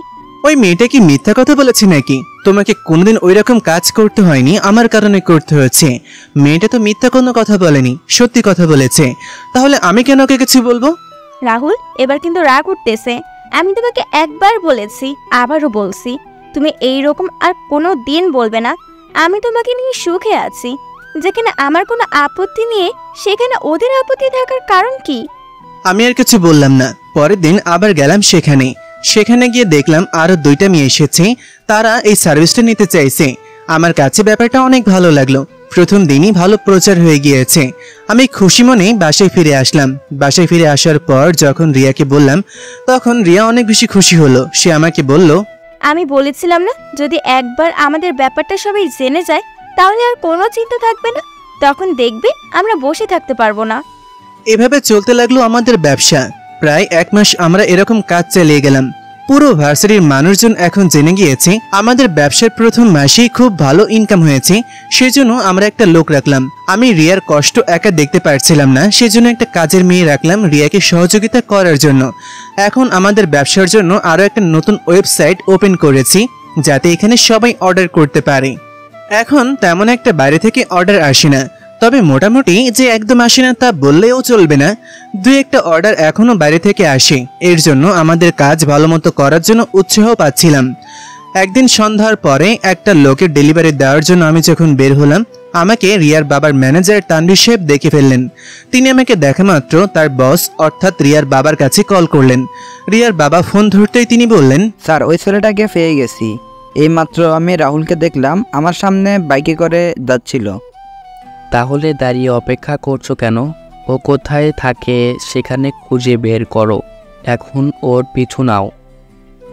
ওই মেয়েটা কি মিথ্যা কথা বলেছে নাকি? তোমাকে কোনোদিন ওই রকম কাজ করতে হয়নি, আমার কারণে করতে হয়েছে। মেয়েটা তো মিথ্যা কোনো কথা বলেনি, সত্যি কথা বলেছে। তাহলে আমি কেন ওকে কিছু বলবো? রাহুল, এবার কিন্তু রাগ উঠতেছে। আমি তোমাকে একবার বলেছি, আবারও বলছি, তুমি এই রকম আর কোনো দিন বলবে না। আমি তোমাকে নিয়ে সুখে আছি। যেখানে আমার কোনো আপত্তি নিয়ে সেখানে ওদের আপত্তি থাকার কারণ কি? আমি আর কিছু বললাম না। পরের দিন আবার গেলাম সেখানে গিয়ে দেখলাম আরো 2টা মেয়ে এসেছে, তারা এই সার্ভিসটা নিতে চাইছে। আমার কাছে ব্যাপারটা অনেক ভালো লাগলো। প্রথম দিনই ভালো প্রচার হয়ে গিয়েছে। আমি খুশি মনে বাসায় ফিরে আসলাম। বাসায় ফিরে আসার পর যখন রিয়াকে বললাম, তখন রিয়া অনেক বেশি খুশি হলো। সে আমাকে বলল, আমি বলেছিলাম না, যদি একবার আমাদের ব্যাপারটা সবাই জেনে যায় তাহলে আর কোনো চিন্তা থাকবে না, তখন দেখবে আমরা বসে থাকতে পারবো না। এভাবে চলতে লাগলো আমাদের ব্যবসা। প্রায় 1 মাস আমরা এরকম কাজ চালিয়ে গেলাম। পুরো ভার্সিটির মানুষজন এখন জেনে গিয়েছে আমাদের ব্যবসার প্রথম মাসেই খুব ভালো ইনকাম হয়েছে। সেজন্য আমরা একটা লোক রাখলাম। আমি রিয়ার কষ্ট একা দেখতে পারছিলাম না, সেজন্য একটা কাজের মেয়ে রাখলাম রিয়াকে সহযোগিতা করার জন্য। এখন আমাদের ব্যবসার জন্য আরো একটা নতুন ওয়েবসাইট ওপেন করেছি, যাতে এখানে সবাই অর্ডার করতে পারে। এখন তেমন একটা বাইরে থেকে অর্ডার আসে না, তবে মোটামুটি যে একদম আসে না তা বললেও চলবে না। 2-1টা অর্ডার এখনো বাইরে থেকে আসে। এর জন্য আমাদের কাজ ভালো মতো করার জন্য উৎসাহ পাচ্ছিলাম। একদিন সন্ধ্যার পরে একটা লোকের ডেলিভারি দেওয়ার জন্য আমি যখন বের হলাম, আমাকে রিয়ার বাবার ম্যানেজার তানভীর সাহেব দেখে ফেললেন। তিনি আমাকে দেখা মাত্র তার বস অর্থাৎ রিয়ার বাবার কাছে কল করলেন। রিয়ার বাবা ফোন ধরতেই তিনি বললেন, স্যার, ওই ছেলেটাকে পেয়ে গেছি। এইমাত্র আমি রাহুলকে দেখলাম, আমার সামনে বাইকে করে যাচ্ছিল। তাহলে দাঁড়িয়ে অপেক্ষা করছো কেন? ও কোথায় থাকে সেখানে খুঁজে বের করো। এখন ওর পিছু নাও,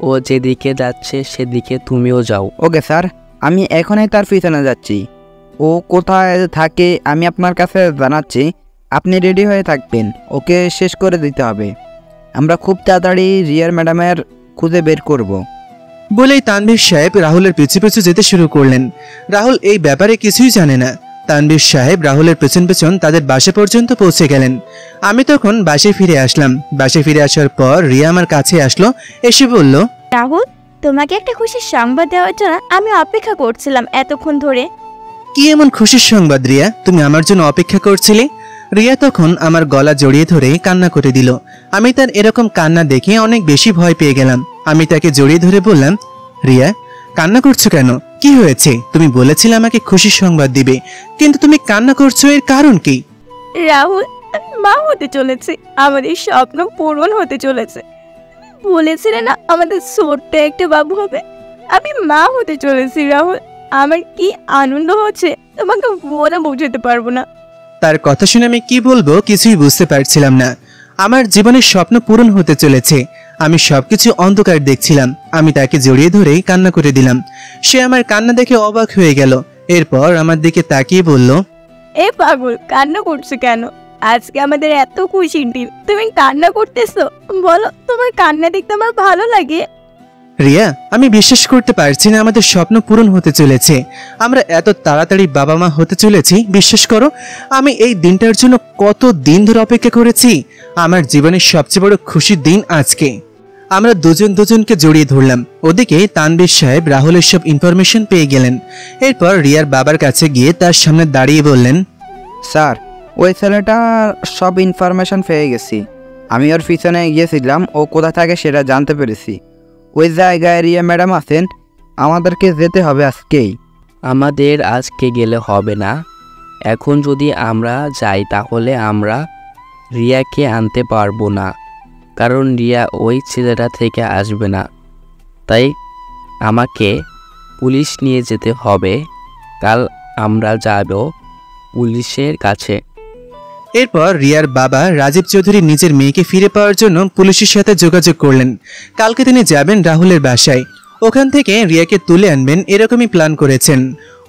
ও যেদিকে যাচ্ছে সেদিকে তুমিও যাও। ওকে স্যার, আমি এখনই তার পিছনে যাচ্ছি। ও কোথায় থাকে আমি আপনার কাছে জানাচ্ছি, আপনি রেডি হয়ে থাকবেন। ওকে শেষ করে দিতে হবে। আমরা খুব তাড়াতাড়ি রিয়ার ম্যাডামের খুঁজে বের করব। বলেই তানভীর সাহেব রাহুলের পিছু পিছু যেতে শুরু করলেন। রাহুল এই ব্যাপারে কিছুই জানে না। তানভীর সাহেব রাহুলের পেছন পেছন তাদের বাসা পর্যন্ত পৌঁছে গেলেন। আমি তখন বাসায় ফিরে আসলাম। বাসায় ফিরে আসার পর রিয়া আমার কাছে আসলো, এসে বলল, রাহুল, তোমাকে একটা খুশির সংবাদ দেওয়ার জন্য আমি অপেক্ষা করছিলাম এতক্ষণ ধরে। কি এমন খুশির সংবাদ রিয়া, তুমি আমার জন্য অপেক্ষা করছিলে? রিয়া তখন আমার গলা জড়িয়ে ধরে কান্না করে দিল। আমি তার এরকম কান্না দেখে অনেক বেশি ভয় পেয়ে গেলাম। আমি তাকে জড়িয়ে ধরে বললাম, রিয়া কান্না করছো কেন? কি হয়েছে? তুমি বলেছিলে আমাকে খুশির সংবাদ দিবে, কিন্তু তুমি কান্না করছো, এর কারণ কি? রাহুল, মা হতে চলেছে, আমাদের স্বপ্ন পূরণ হতে চলেছে। বলেছিলে না আমাদের ছোট্ট একটা বাবু হবে, আমি মা হতে চলেছি রাহুল। আমার কি আনন্দ হচ্ছে তোমাকে বলে বোঝাতে পারবো না। তার কথা শুনে আমি কি বলবো কিছুই বুঝতে পারছিলাম না। আমার জীবনের স্বপ্ন পূরণ হতে চলেছে, আমি সবকিছু অন্ধকার দেখছিলাম। আমি তাকে জড়িয়ে ধরেই কান্না করে দিলাম। সে আমার কান্না দেখে অবাক হয়ে গেল। এরপর আমার দিকে তাকিয়ে বলল, এ পাগল, কান্না করছো কেন? আজকে আমাদের এত খুশির দিন, তুমি কান্না করতেছো? বলো, তোমার কান্না দেখতে আমার ভালো লাগে? রিয়া, আমি বিশ্বাস করতে পারছি না আমাদের স্বপ্ন পূরণ হতে চলেছে। আমরা এত তাড়াতাড়ি বাবা মা হতে চলেছি। বিশ্বাস করো, আমি এই দিনটার জন্য কত দিন ধরে অপেক্ষা করেছি। আমার জীবনের সবচেয়ে বড় খুশির দিন আজকে। আমরা দুজনকে জড়িয়ে ধরলাম। ওদিকে তানবীর সাহেব রাহুলের সব ইনফরমেশন পেয়ে গেলেন। এরপর রিয়ার বাবার কাছে গিয়ে তার সামনে দাঁড়িয়ে বললেন, স্যার, ওই ছেলেটার সব ইনফরমেশন পেয়ে গেছি। আমি ওর পিছনে গিয়েছিলাম, ও কোথা থাকে সেটা জানতে পেরেছি। ওই জায়গায় রিয়া ম্যাডাম আছেন, আমাদেরকে যেতে হবে আজকেই। আমাদের আজকে গেলে হবে না। এখন যদি আমরা যাই তাহলে আমরা রিয়াকে আনতে পারবো না, কারণ রিয়া ওই ছেলেটা থেকে আসবে না। তাই আমাকে পুলিশ নিয়ে যেতে হবে। কাল আমরা যাব পুলিশের কাছে। এরপর রিয়ার বাবা রাজীব চৌধুরী নিজের মেয়েকে ফিরে পাওয়ার জন্য পুলিশের সাথে যোগাযোগ করলেন। কালকে তিনি যাবেন রাহুলের বাসায়, ওখান থেকে রিয়াকে তুলে আনবেন, এরকমই প্ল্যান করেছেন।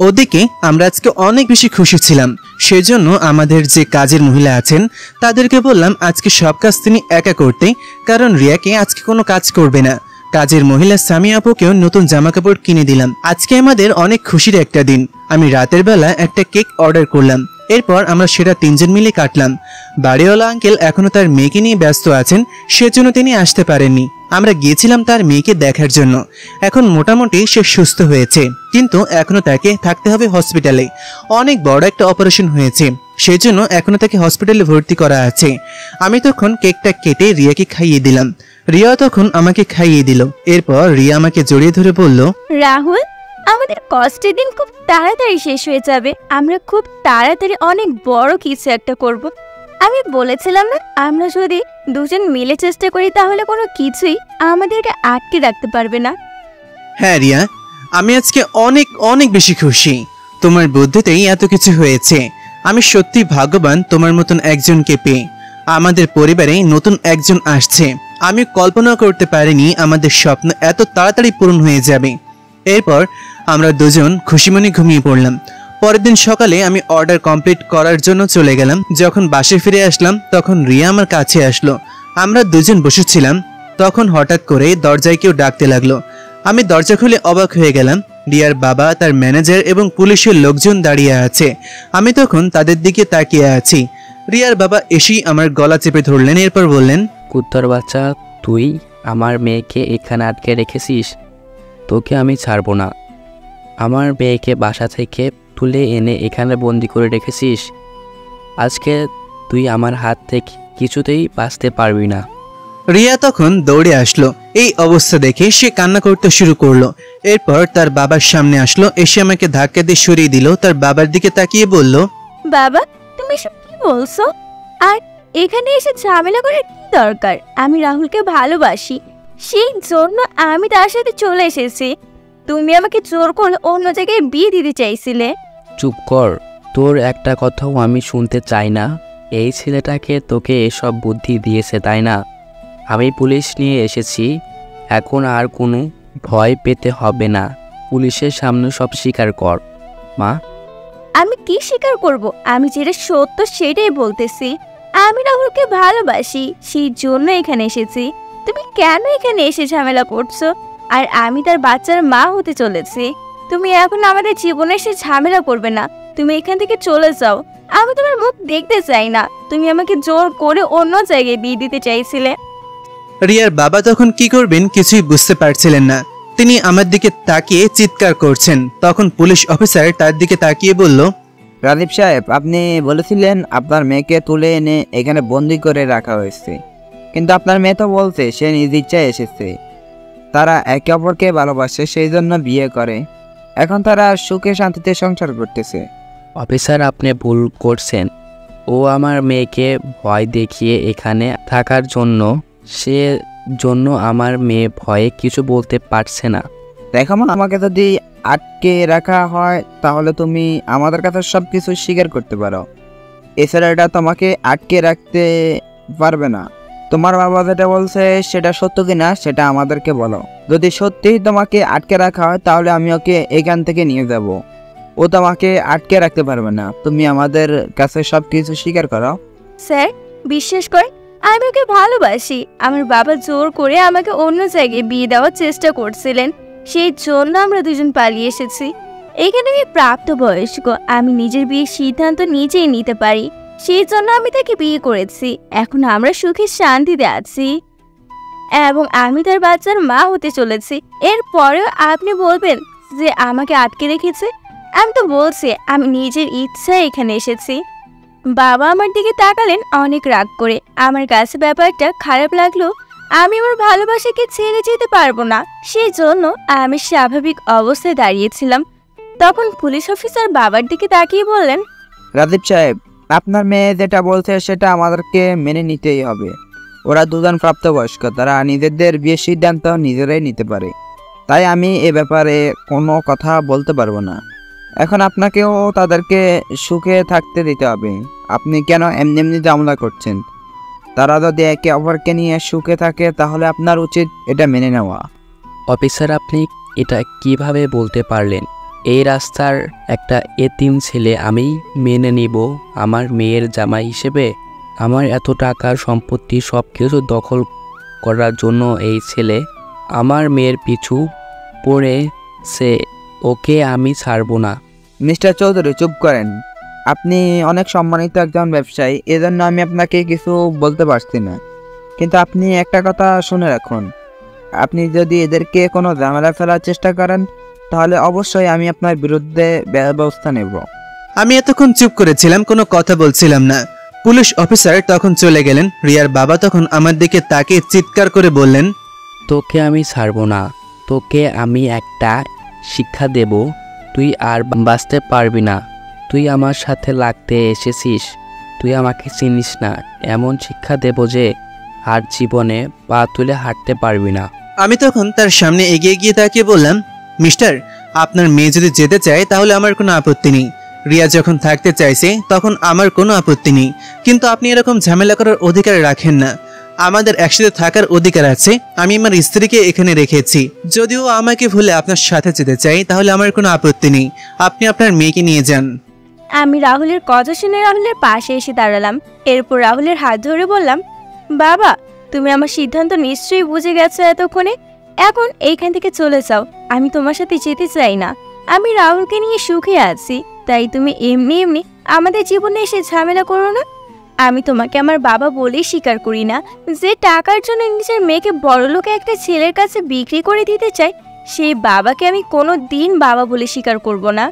ওদিকে আমরা আজকে অনেক বেশি খুশি ছিলাম। সেজন্য আমাদের যে কাজের মহিলা আছেন তাদেরকে বললাম আজকে সব কাজ তিনি একা করতে, কারণ রিয়াকে আজকে কোনো কাজ করবে না। কাজের মহিলা সামি আপুকেও নতুন জামা কাপড় কিনে দিলাম। আজকে আমাদের অনেক খুশির একটা দিন। আমি রাতের বেলা একটা কেক অর্ডার করলাম। এরপর আমরা সেটা তিনজন মিলে কাটলাম। বাড়িওয়ালা আঙ্কেল এখনো তার মেয়েকে নিয়ে ব্যস্ত আছেন, সেজন্য তিনি আসতে পারেননি। আমরা গিয়েছিলাম তার মেয়েকে দেখার জন্য। এখন মোটামুটি সে সুস্থ হয়েছে, কিন্তু এখনো তাকে থাকতে হবে হসপিটালে। অনেক বড় একটা অপারেশন হয়েছে, সেজন্য এখনো তাকে হসপিটালে ভর্তি করা আছে। আমি তখন কেকটা কেটে রিয়াকে খাইয়ে দিলাম। রিয়া তখন আমাকে খাইয়ে দিল। এরপর রিয়া আমাকে জড়িয়ে ধরে বলল, রাহুল, আমাদের কষ্টের দিন খুব তাড়াতাড়ি শেষ হয়ে যাবে। আমরা খুব তাড়াতাড়ি অনেক বড় কিছু একটা করব। আমি বলেছিলাম না, আমরা যদি দুজন মিলে চেষ্টা করি তাহলে কোনো কিছুই আমাদেরকে আটকে রাখতে পারবে না। হ্যাঁ রিয়া, আমি আজকে অনেক অনেক বেশি খুশি। তোমার বুদ্ধিতেই এত কিছু হয়েছে। আমি সত্যি ভাগ্যবান তোমার মতন একজনকে পেয়ে। আমাদের পরিবারে নতুন একজন আসছে। আমি কল্পনা করতে পারিনি আমাদের স্বপ্ন এত তাড়াতাড়ি পূরণ হয়ে যাবে। এরপর আমরা দুজন খুশিমনে ঘুমিয়ে পড়লাম। পরের দিন সকালে আমি অর্ডার কমপ্লিট করার জন্য চলে গেলাম। যখন বাসে ফিরে আসলাম তখন রিয়া আমার কাছে আসলো। আমরা দুজন বসেছিলাম, তখন হঠাৎ করে দরজায় কেউ ডাকতে লাগলো। আমি দরজা খুলে অবাক হয়ে গেলাম। রিয়ার বাবা, তার ম্যানেজার এবং পুলিশের লোকজন দাঁড়িয়ে আছে। আমি তখন তাদের দিকে তাকিয়ে আছি। রিয়ার বাবা এসেই আমার গলা চেপে ধরলেন। এরপর বললেন, কুত্তার বাচ্চা, তুই আমার মেয়েকে এখানে আটকে রেখেছিস, তোকে আমি ছাড়বো না। আমার মেয়েকে বাসা থেকে তুলে এনে এখানে বন্দি করে রেখেছিস। আজকে তুই আমার হাত থেকে কিছুতেই বাঁচতে পারবি না। রিয়া তখন দৌড়ে আসলো। এই অবস্থা দেখে সে কান্না করতে শুরু করলো। এরপর তার বাবার সামনে আসলো, এসে আমাকে ধাক্কা দিয়ে সরিয়ে দিল। তার বাবার দিকে তাকিয়ে বলল, বাবা, তুমি সব কি বলছো? আর এখানে এসে ঝামেলা করার কি দরকার? আমি রাহুলকে ভালোবাসি, সেই জন্য আমি তার সাথে চলে এসেছি। তুমি আমাকে জোর করে অন্য জায়গায় বিয়ে দিতে চাইছিলে। চুপ কর, তোর একটা কথাও আমি শুনতে চাই না। এই ছেলেটাকে তোকে এসব বুদ্ধি দিয়েছে, তাই না? আমি পুলিশ নিয়ে এসেছি, এখন আর কোনো ভয় পেতে হবে না। পুলিশের সামনে সব স্বীকার কর। মা, আমি কি স্বীকার করব? আমি যেটা সত্য সেটাই বলতেছি। আমি রাহুলকে ভালোবাসি, সেই জন্য এখানে এসেছি। তুমি কেন এখানে এসে ঝামেলা করছো? আর আমি তার বাচ্চার মা হতে চলেছি। তুমি এখন আমাদের জীবনে এসে ঝামেলা করবে না। তুমি এখান থেকে চলে যাও। আমি তোমার মুখ দেখতে চাই না। তুমি আমাকে জোর করে অন্য জায়গায় বিয়ে দিতে চাইছিলে। রিয়ার বাবা তখন কি করবেন কিছুই বুঝতে পারছিলেন না। তিনি আমার দিকে তাকিয়ে চিৎকার করছেন। তখন পুলিশ অফিসার তার দিকে তাকিয়ে বলল, রাজীব সাহেব, আপনি বলেছিলেন আপনার মেয়েকে তুলে এনে এখানে বন্দি করে রাখা হয়েছে, কিন্তু আপনার মেয়ে তো বলছে সে নিজ ইচ্ছায় এসেছে। তারা একে অপরকে ভালোবাসে, সেই জন্য বিয়ে করে। এখন তারা সুখে শান্তিতে সংসার করতেছে। অফিসার, আপনি ভুল করছেন। ও আমার মেয়েকে ভয় দেখিয়ে এখানে থাকার জন্য, সে জন্য আমার মেয়ে ভয়ে কিছু বলতে পারছে না। দেখো মা, আমাকে যদি আটকে রাখা হয় তাহলে তুমি আমাদের কাছে সব কিছু স্বীকার করতে পারো। এছাড়া এটা তোমাকে আটকে রাখতে পারবে না। তোমার বাবা যেটা বলছে সেটা সত্য কিনা সেটা আমাদেরকে বলো। যদি সত্যিই তোমাকে আটকে রাখা হয় তাহলে আমি ওকে এখান থেকে নিয়ে যাব। ও তোমাকে আটকে রাখতে পারবে না। তুমি আমাদের কাছে সব কিছু স্বীকার করো। স্যার, বিশ্বাস করে আমি ওকে ভালোবাসি। আমার বাবা জোর করে আমাকে অন্য জায়গায় বিয়ে দেওয়ার চেষ্টা করছিলেন, সেই জন্য আমরা দুজন পালিয়ে এসেছি। এখানে আমি প্রাপ্তবয়স্ক, আমি নিজের বিয়ের সিদ্ধান্ত নিজেই নিতে পারি, সেই জন্য আমি তাকে বিয়ে করেছি। এখন আমরা সুখে শান্তিতে আছি এবং আমি তার বাচ্চার মা হতে চলেছি। এরপরেও আপনি বলবেন যে আমাকে আটকে রেখেছে? আমি তো বলছি আমি নিজের ইচ্ছায় এখানে এসেছি। বাবা আমার দিকে তাকালেন অনেক রাগ করে। আমার কাছে ব্যাপারটা খারাপ লাগলো। আমি আমার ভালোবাসাকে ছেড়ে যেতে পারবো না, সেই জন্য আমি স্বাভাবিক অবস্থায় দাঁড়িয়েছিলাম। তখন পুলিশ অফিসার বাবার দিকে তাকিয়ে বললেন, রাজীব সাহেব, আপনার মেয়ে যেটা বলছে সেটা আমাদেরকে মেনে নিতেই হবে। ওরা দুজন প্রাপ্তবয়স্ক, তারা নিজেদের বিয়ের সিদ্ধান্ত নিজেরাই নিতে পারে। তাই আমি এ ব্যাপারে কোনো কথা বলতে পারবো না। এখন আপনাকেও তাদেরকে সুখে থাকতে দিতে হবে। আপনি কেন এমনি এমনি ঝামেলা করছেন? তারা যদি একে অপরকে নিয়ে সুখে থাকে তাহলে আপনার উচিত এটা মেনে নেওয়া। অফিসার, আপনি এটা কিভাবে বলতে পারলেন? এই রাস্তার একটা এতিম ছেলে আমি মেনে নিব আমার মেয়ের জামাই হিসেবে? আমার এত টাকার সম্পত্তি সব কিছু দখল করার জন্য এই ছেলে আমার মেয়ের পিছু পড়েছে। ওকে আমি ছাড়বো না। মিস্টার চৌধুরী, চুপ করেন। আপনি অনেক সম্মানিত একজন ব্যবসায়ী, এজন্য আমি আপনাকে কিছু বলতে পারছি না। কিন্তু আপনি একটা কথা শুনে রাখুন, আপনি যদি এদেরকে কোনো ঝামেলা ফেলার চেষ্টা করেন তাহলে অবশ্যই আমি আপনার বিরুদ্ধে ব্যবস্থা নেব। আমি এতক্ষণ চুপ করেছিলাম, কোনো কথা বলছিলাম না। পুলিশ অফিসার তখন চলে গেলেন। রিয়ার বাবা তখন আমার দিকে তাকিয়ে চিৎকার করে বললেন, তোকে আমি ছাড়বো না। তোকে আমি একটা শিক্ষা দেব, তুই আর বাঁচতে পারবি না। তুই আমার সাথে লাগতে এসেছিস, তুই আমাকে চিনিস না। এমন শিক্ষা দেব যে আর জীবনে পা তুলে হাঁটতে পারবি না। আমি তখন তার সামনে এগিয়ে গিয়ে তাকিয়ে বললাম, মিস্টার, আপনার মেয়ে যদি যেতে চায় তাহলে আমার কোনো আপত্তি নেই। রিয়া যখন থাকতে চাইছে তখন আমার কোনো আপত্তি নেই, কিন্তু আপনি এরকম ঝামেলা করার অধিকার রাখেন না। আমাদের একসাথে থাকার অধিকার আছে। আমি আমার স্ত্রীকে এখানে রেখেছি। যদিও আমাকে ভুলে আপনার সাথে যেতে চাই তাহলে আমার কোনো আপত্তি নেই। আপনি আপনার মেয়েকে নিয়ে যান। আমি রাহুলের কথা শুনে রাহুলের পাশে এসে দাঁড়ালাম। এরপর রাহুলের হাত ধরে বললাম, বাবা, তুমি আমার সিদ্ধান্ত নিশ্চয়ই বুঝে গেছো এতক্ষণে। এখন এইখান থেকে চলে যাও, আমি তোমার সাথে যেতে চাই না। আমি রাহুলকে নিয়ে সুখে আছি, তাই তুমি এমনি এমনি আমাদের জীবনে এসে ঝামেলা করো না। আমি তোমাকে আমার বাবা বলেই স্বীকার করি না। যে টাকার জন্য নিজের মেয়েকে বড়লোক একটা ছেলের কাছে বিক্রি করে দিতে চায়, সেই বাবাকে আমি কোনো দিন বাবা বলে স্বীকার করব না।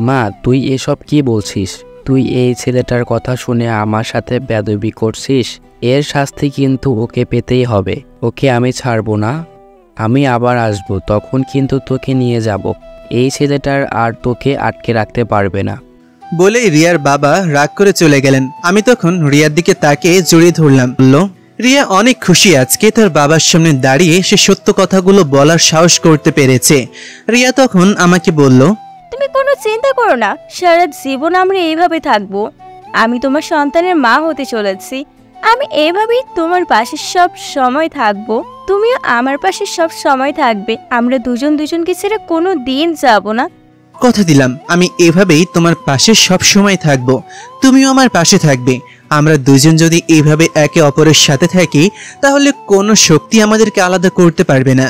মা, তুই এসব কি বলছিস? তুই এই ছেলেটার কথা শুনে আমার সাথে বেয়াদবি করছিস। এর শাস্তি কিন্তু ওকে পেতেই হবে। ওকে আমি ছাড়বো না। আমি আবার আসবো, তখন কিন্তু তোকে নিয়ে যাব। এই ছেলেটার আর তোকে আটকে রাখতে পারবে না। বলেই রিয়ার বাবা রাগ করে চলে গেলেন। আমি তখন রিয়ার দিকে তাকিয়ে জড়িয়ে ধরলাম। বলল, রিয়া অনেক খুশি আজকে তার বাবার সামনে দাঁড়িয়ে সে সত্য কথাগুলো বলার সাহস করতে পেরেছে। রিয়া তখন আমাকে বলল, তুমি কোনো চিন্তা করো না, সারা জীবন আমরা এইভাবে থাকবো। আমি তোমার সন্তানের মা হতে চলেছি। আমি এইভাবেই তোমার পাশে সব সময় থাকবো, তুমিও আমার পাশে সব সময় থাকবে। আমরা দুজন দুজনকে ছেড়ে কোনো দিন যাব না। কথা দিলাম আমি এভাবেই তোমার পাশে সব সময় থাকবো, তুমিও আমার পাশে থাকবে। আমরা দুজন যদি এইভাবে একে অপরের সাথে থাকি তাহলে কোনো শক্তি আমাদেরকে আলাদা করতে পারবে না।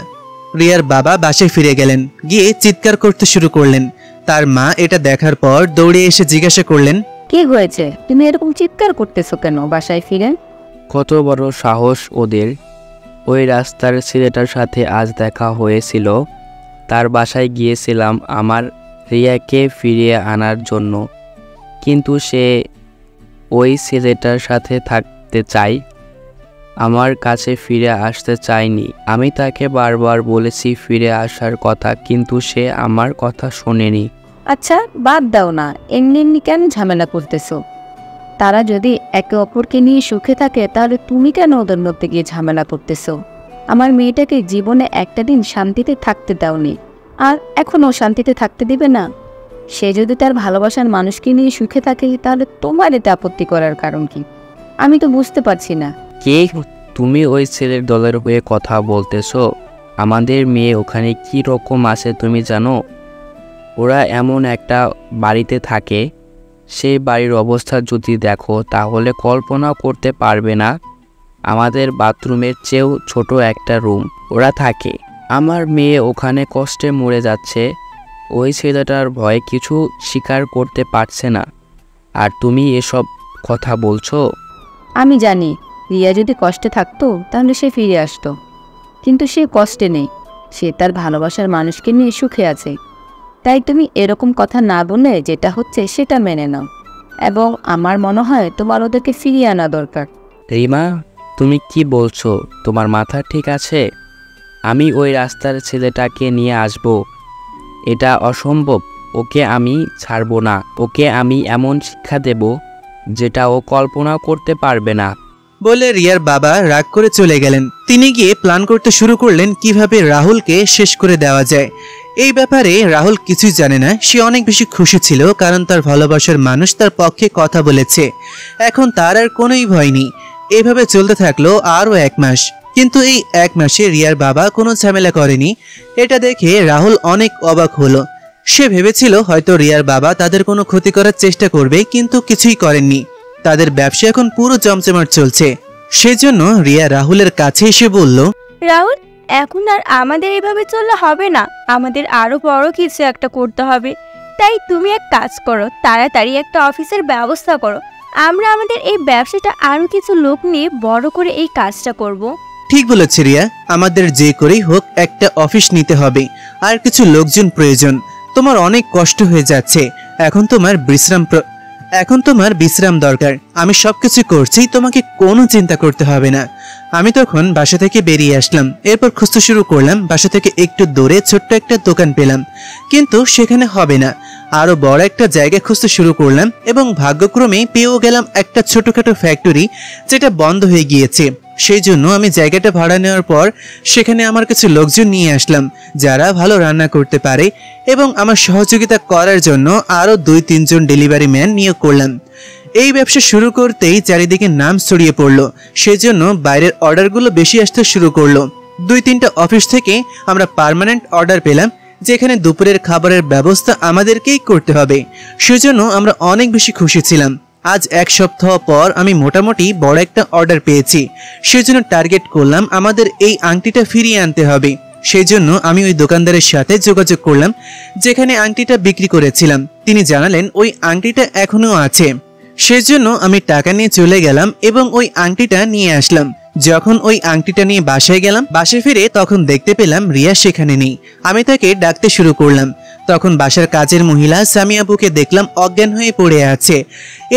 রিয়ার বাবা বাসায় ফিরে গেলেন, গিয়ে চিৎকার করতে শুরু করলেন। তার মা এটা দেখার পর দৌড়ে এসে জিজ্ঞাসা করলেন, কি হয়েছে? তুমি এরকম চিৎকার করতেছো কেন বাসায় ফিরে? কত বড় সাহস ওদের! ওই রাস্তার ছেলেটার সাথে আজ দেখা হয়েছিল। তার বাসায় গিয়েছিলাম আমার রিয়াকে ফিরিয়ে আনার জন্য। কিন্তু সে ওই ছেলেটার সাথে থাকতে চায়, আমার কাছে ফিরে আসতে চায়নি। আমি তাকে বারবার বলেছি ফিরে আসার কথা, কিন্তু সে আমার কথা শোনেনি। আচ্ছা বাদ দাও না, এমনি এমনি কেন ঝামেলা করতেছো? তারা যদি একে অপরকে নিয়ে সুখে থাকে তাহলে তুমি কেন ওদের মধ্যে গিয়ে ঝামেলা করতেছো? আমার মেয়েটাকে জীবনে একটা দিন শান্তিতে থাকতে দাওনি, আর এখনও শান্তিতে থাকতে দিবে না? সে যদি তার ভালোবাসার মানুষকে নিয়ে সুখে থাকে তাহলে তোমার এতে আপত্তি করার কারণ কি? আমি তো বুঝতে পারছি না। কে তুমি? ওই ছেলের দলের হয়ে কথা বলতেছো? আমাদের মেয়ে ওখানে কি রকম আছে তুমি জানো? ওরা এমন একটা বাড়িতে থাকে, সেই বাড়ির অবস্থা যদি দেখো তাহলে কল্পনা করতে পারবে না। আমাদের বাথরুমের চেয়েও ছোট একটা রুম ওরা থাকে। আমার মেয়ে ওখানে কষ্টে মরে যাচ্ছে, ওই ছেলেটার ভয়ে কিছু স্বীকার করতে পারছে না, আর তুমি এসব কথা বলছো? আমি জানি রিয়া যদি কষ্টে থাকতো তাহলে সে ফিরে আসতো, কিন্তু সে কষ্টে নেই, সে তার ভালোবাসার মানুষকে নিয়ে সুখে আছে। তাই তুমি এরকম কথা না বলে যেটা হচ্ছে সেটা মেনে নাও, এবং আমার মনে হয় তোমার ওদেরকে ফিরিয়ে আনা দরকার। রিমা, তুমি কি বলছো? তোমার মাথা ঠিক আছে? আমি ওই রাস্তার ছেলেটাকে নিয়ে আসব? এটা অসম্ভব। ওকে আমি ছাড়বো না। ওকে আমি এমন শিক্ষা দেব যেটা ও কল্পনা করতে পারবে না। বলে রিয়ার বাবা রাগ করে চলে গেলেন। তিনি গিয়ে প্ল্যান করতে শুরু করলেন কিভাবে রাহুলকে শেষ করে দেওয়া যায়। এই ব্যাপারে রাহুল কিছুই জানে না। সে অনেক বেশি খুশি ছিল, কারণ তার ভালোবাসার মানুষ তার পক্ষে কথা বলেছে। এখন তার আর কোনোই ভয় নেই। এইভাবে চলতে থাকলো আরও 1 মাস। কিন্তু এই 1 মাসে রিয়ার বাবা কোনো ঝামেলা করেনি। এটা দেখে রাহুল অনেক অবাক হলো। সে ভেবেছিল হয়তো রিয়ার বাবা তাদের কোনো ক্ষতি করার চেষ্টা করবে, কিন্তু কিছুই করেননি। তাদের ব্যবসা এখন পুরো জমজমাট চলছে। সেজন্য রিয়া রাহুলের কাছে এসে বলল, রাহুল, এখন আর আমাদের এভাবে চললে হবে না, আমাদের আরো বড় কিছু একটা করতে হবে। তাই তুমি এক কাজ করো, তাড়াতাড়ি একটা অফিসের ব্যবস্থা করো। আমরা আমাদের এই ব্যবসাটা আরো কিছু লোক নিয়ে বড় করে এই কাজটা করব। ঠিক বলেছে রিয়া, আমাদের যে করেই হোক একটা অফিস নিতে হবে, আর কিছু লোকজন প্রয়োজন। তোমার অনেক কষ্ট হয়ে যাচ্ছে, এখন তোমার বিশ্রাম দরকার। আমি সবকিছু করছি, তোমাকে কোনো চিন্তা করতে হবে না। আমি তখন বাসা থেকে বেরিয়ে আসলাম। এরপর খুঁজতে শুরু করলাম। বাসা থেকে একটু দূরে ছোট্ট একটা দোকান পেলাম, কিন্তু সেখানে হবে না। আরো বড় একটা জায়গা খুঁজতে শুরু করলাম, এবং ভাগ্যক্রমে পেয়েও গেলাম একটা ছোটখাটো ফ্যাক্টরি, যেটা বন্ধ হয়ে গিয়েছে। সেই জন্য আমি জায়গাটা ভাড়া নেওয়ার পর সেখানে আমার কিছু লোকজন নিয়ে আসলাম, যারা ভালো রান্না করতে পারে, এবং আমার সহযোগিতা করার জন্য আরো 2-3 জন ডেলিভারি ম্যান নিয়োগ করলাম। এই ব্যবসা শুরু করতেই চারিদিকে নাম ছড়িয়ে পড়লো। সেজন্য বাইরের অর্ডারগুলো বেশি আসতে শুরু করলো। 2-3টা অফিস থেকে আমরা পার্মানেন্ট অর্ডার পেলাম, যেখানে দুপুরের খাবারের ব্যবস্থা আমাদেরকেই করতে হবে। সেজন্য আমরা অনেক বেশি খুশি ছিলাম। আজ 1 সপ্তাহ পর আমি মোটামুটি বড় একটা অর্ডার পেয়েছি। সেজন্য টার্গেট করলাম আমাদের এই আংটিটা ফিরিয়ে আনতে হবে। সেজন্য আমি ওই দোকানদারের সাথে যোগাযোগ করলাম, যেখানে আংটিটা বিক্রি করেছিলাম। তিনি জানালেন ওই আংটিটা এখনো আছে। সেজন্য আমি টাকা নিয়ে চলে গেলাম এবং ওই আংটিটা নিয়ে আসলাম। যখন ওই আংটিটা নিয়ে বাসায় গেলাম, বাসায় ফিরে তখন দেখতে পেলাম রিয়া সেখানে নেই। আমি তাকে ডাকতে শুরু করলাম। তখন বাসার কাজের মহিলা সামিয়া আপুকে দেখলাম অজ্ঞান হয়ে পড়ে আছে।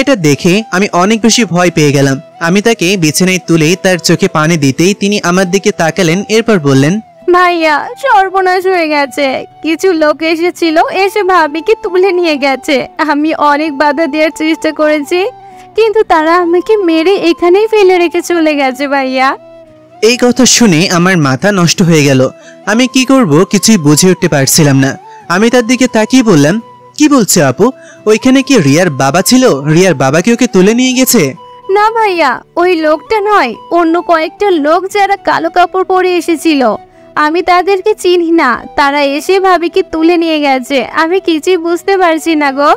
এটা দেখে আমি অনেক বেশি ভয় পেয়ে গেলাম। আমি তাকে বিছানায় তুলে তার চোখে পানি দিতেই তিনি আমার দিকে তাকালেন, এরপর বললেন, ভাইয়া, সর্বনাশ হয়ে গেছে। কিছু লোক এসেছিল, এসে ভাবিকে তুলে নিয়ে গেছে। আমি অনেক বাধা দেওয়ার চেষ্টা করেছি, কিন্তু তারা আমাকে মেরে এখানেই ফেলে রেখে চলে গেছে ভাইয়া। এই কথা শুনে আমার মাথা নষ্ট হয়ে গেল। আমি কি করব কিছুই বুঝে উঠতে পারছিলাম না। আমি তার দিকে তাকিয়ে বললাম, কি বলছে আপু? ওইখানে কি রিয়ার বাবা ছিল? রিয়ার বাবাকে ওকে তুলে নিয়ে গেছে? না ভাইয়া, ওই লোকটা নয়, অন্য কয়েকটা লোক যারা কালো কাপড় পরে এসেছিল। আমি তাদেরকে চিনি না, তারা এসে ভাবিকে তুলে নিয়ে গেছে। আমি কিছুই বুঝতে পারছি না গো।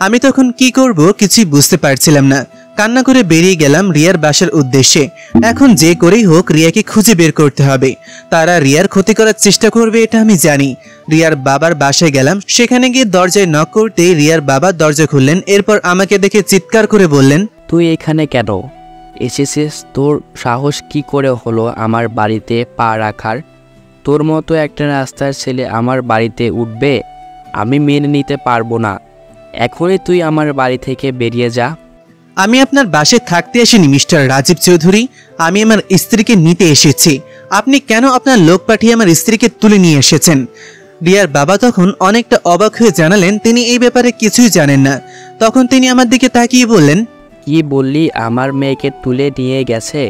আমি তখন কি করব কিছুই বুঝতে পারছিলাম না। কান্না করে বেরিয়ে গেলাম রিয়ার বাসার উদ্দেশ্যে। এখন যে করেই হোক রিয়াকে খুঁজে বের করতে হবে। তারা রিয়ার ক্ষতি করার চেষ্টা করবে এটা আমি জানি। রিয়ার বাবার বাসায় গেলাম। সেখানে গিয়ে দরজায় নক করতেই রিয়ার বাবা দরজা খুললেন। এরপর আমাকে দেখে চিৎকার করে বললেন, তুই এখানে কেন এসেছিস? তোর সাহস কি করে হলো আমার বাড়িতে পা রাখার? তোর মতো একটা রাস্তার ছেলে আমার বাড়িতে উঠবে? আমি মেনে নিতে পারবো না। এখনই তুই আমার বাড়ি থেকে বেরিয়ে যা। আমি আপনার বাসায় থাকতে আসিনি মিস্টার রাজীব চৌধুরী, আমি আমার স্ত্রীকে নিতে এসেছি। আপনি কেন আপনার লোক পাঠিয়ে আমার স্ত্রীকে তুলে নিয়ে এসেছেন? রিয়ার বাবা তখন অনেকটা অবাক হয়ে জানালেন তিনি এই ব্যাপারে কিছুই জানেন না। তখন তিনি আমার দিকে তাকিয়ে বললেন, কি বললি? আমার মেয়েকে তুলে নিয়ে গেছে?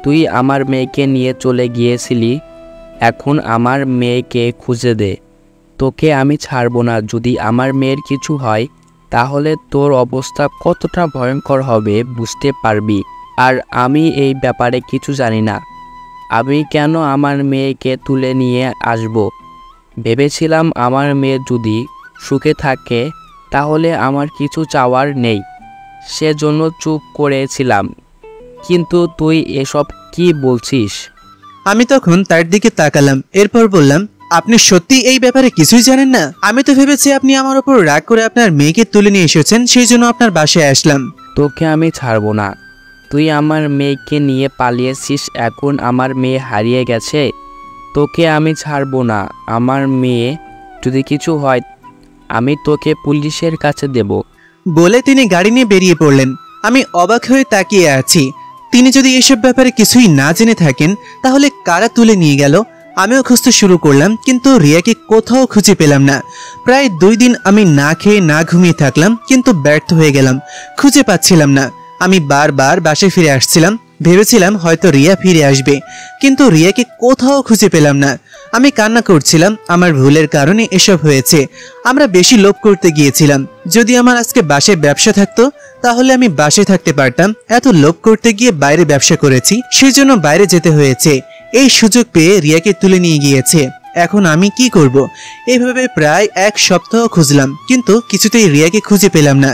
তুই আমার মেয়েকে নিয়ে চলে গিয়েছিলি, এখন আমার মেয়েকে খুঁজে দে। তোকে আমি ছাড়বো না। যদি আমার মেয়ের কিছু হয় তাহলে তোর অবস্থা কতটা ভয়ঙ্কর হবে বুঝতে পারবি। আর আমি এই ব্যাপারে কিছু জানি না। আমি কেন আমার মেয়েকে তুলে নিয়ে আসব? ভেবেছিলাম আমার মেয়ে যদি সুখে থাকে তাহলে আমার কিছু চাওয়ার নেই, সেজন্য চুপ করেছিলাম। কিন্তু তুই এসব কি বলছিস? আমি তখন তার দিকে তাকালাম, এরপর বললাম, আপনি সত্যি এই ব্যাপারে কিছুই জানেন না? আমি তো ভেবেছি আপনি আমার উপর রাগ করে আপনার মেয়েকে তুলে নিয়ে এসেছেন, সেই জন্য আপনার বাসায় আসলাম। তোকে আমি ছাড়বো না। তুই আমার মেয়েকে নিয়ে পালিয়েছিস, এখন আমার মেয়ে হারিয়ে গেছে। তোকে আমি ছাড়বো না। আমার মেয়ে যদি কিছু হয় আমি তোকে পুলিশের কাছে দেব। বলে তিনি গাড়ি নিয়ে বেরিয়ে পড়লেন। আমি অবাক হয়ে তাকিয়ে আছি। তিনি যদি এসব ব্যাপারে কিছুই না জেনে থাকেন তাহলে কারা তুলে নিয়ে গেল? আমিও খুঁজতে শুরু করলাম, কিন্তু রিয়াকে কোথাও খুঁজে পেলাম না। প্রায় 2 দিন আমি না খেয়ে না ঘুমিয়ে থাকলাম, কিন্তু ব্যর্থ হয়ে গেলাম, খুঁজে পাচ্ছিলাম না। আমি বারবার বাসায় ফিরে আসছিলাম, ভেবেছিলাম হয়তো রিয়া ফিরে আসবে, কিন্তু রিয়াকে কোথাও খুঁজে পেলাম না। আমি কান্না করছিলাম, আমার ভুলের কারণে এসব হয়েছে। আমরা বেশি লোভ করতে গিয়েছিলাম। যদি আমার আজকে বাসায় ব্যবসা থাকতো তাহলে আমি বাসায় থাকতে পারতাম। এত লোভ করতে গিয়ে বাইরে ব্যবসা করেছি, সেজন্য বাইরে যেতে হয়েছে। এই সুযোগ পেয়ে রিয়াকে তুলে নিয়ে গিয়েছে। এখন আমি কি করব? এইভাবে প্রায় 1 সপ্তাহ খুঁজলাম, কিন্তু কিছুতেই রিয়াকে খুঁজে পেলাম না।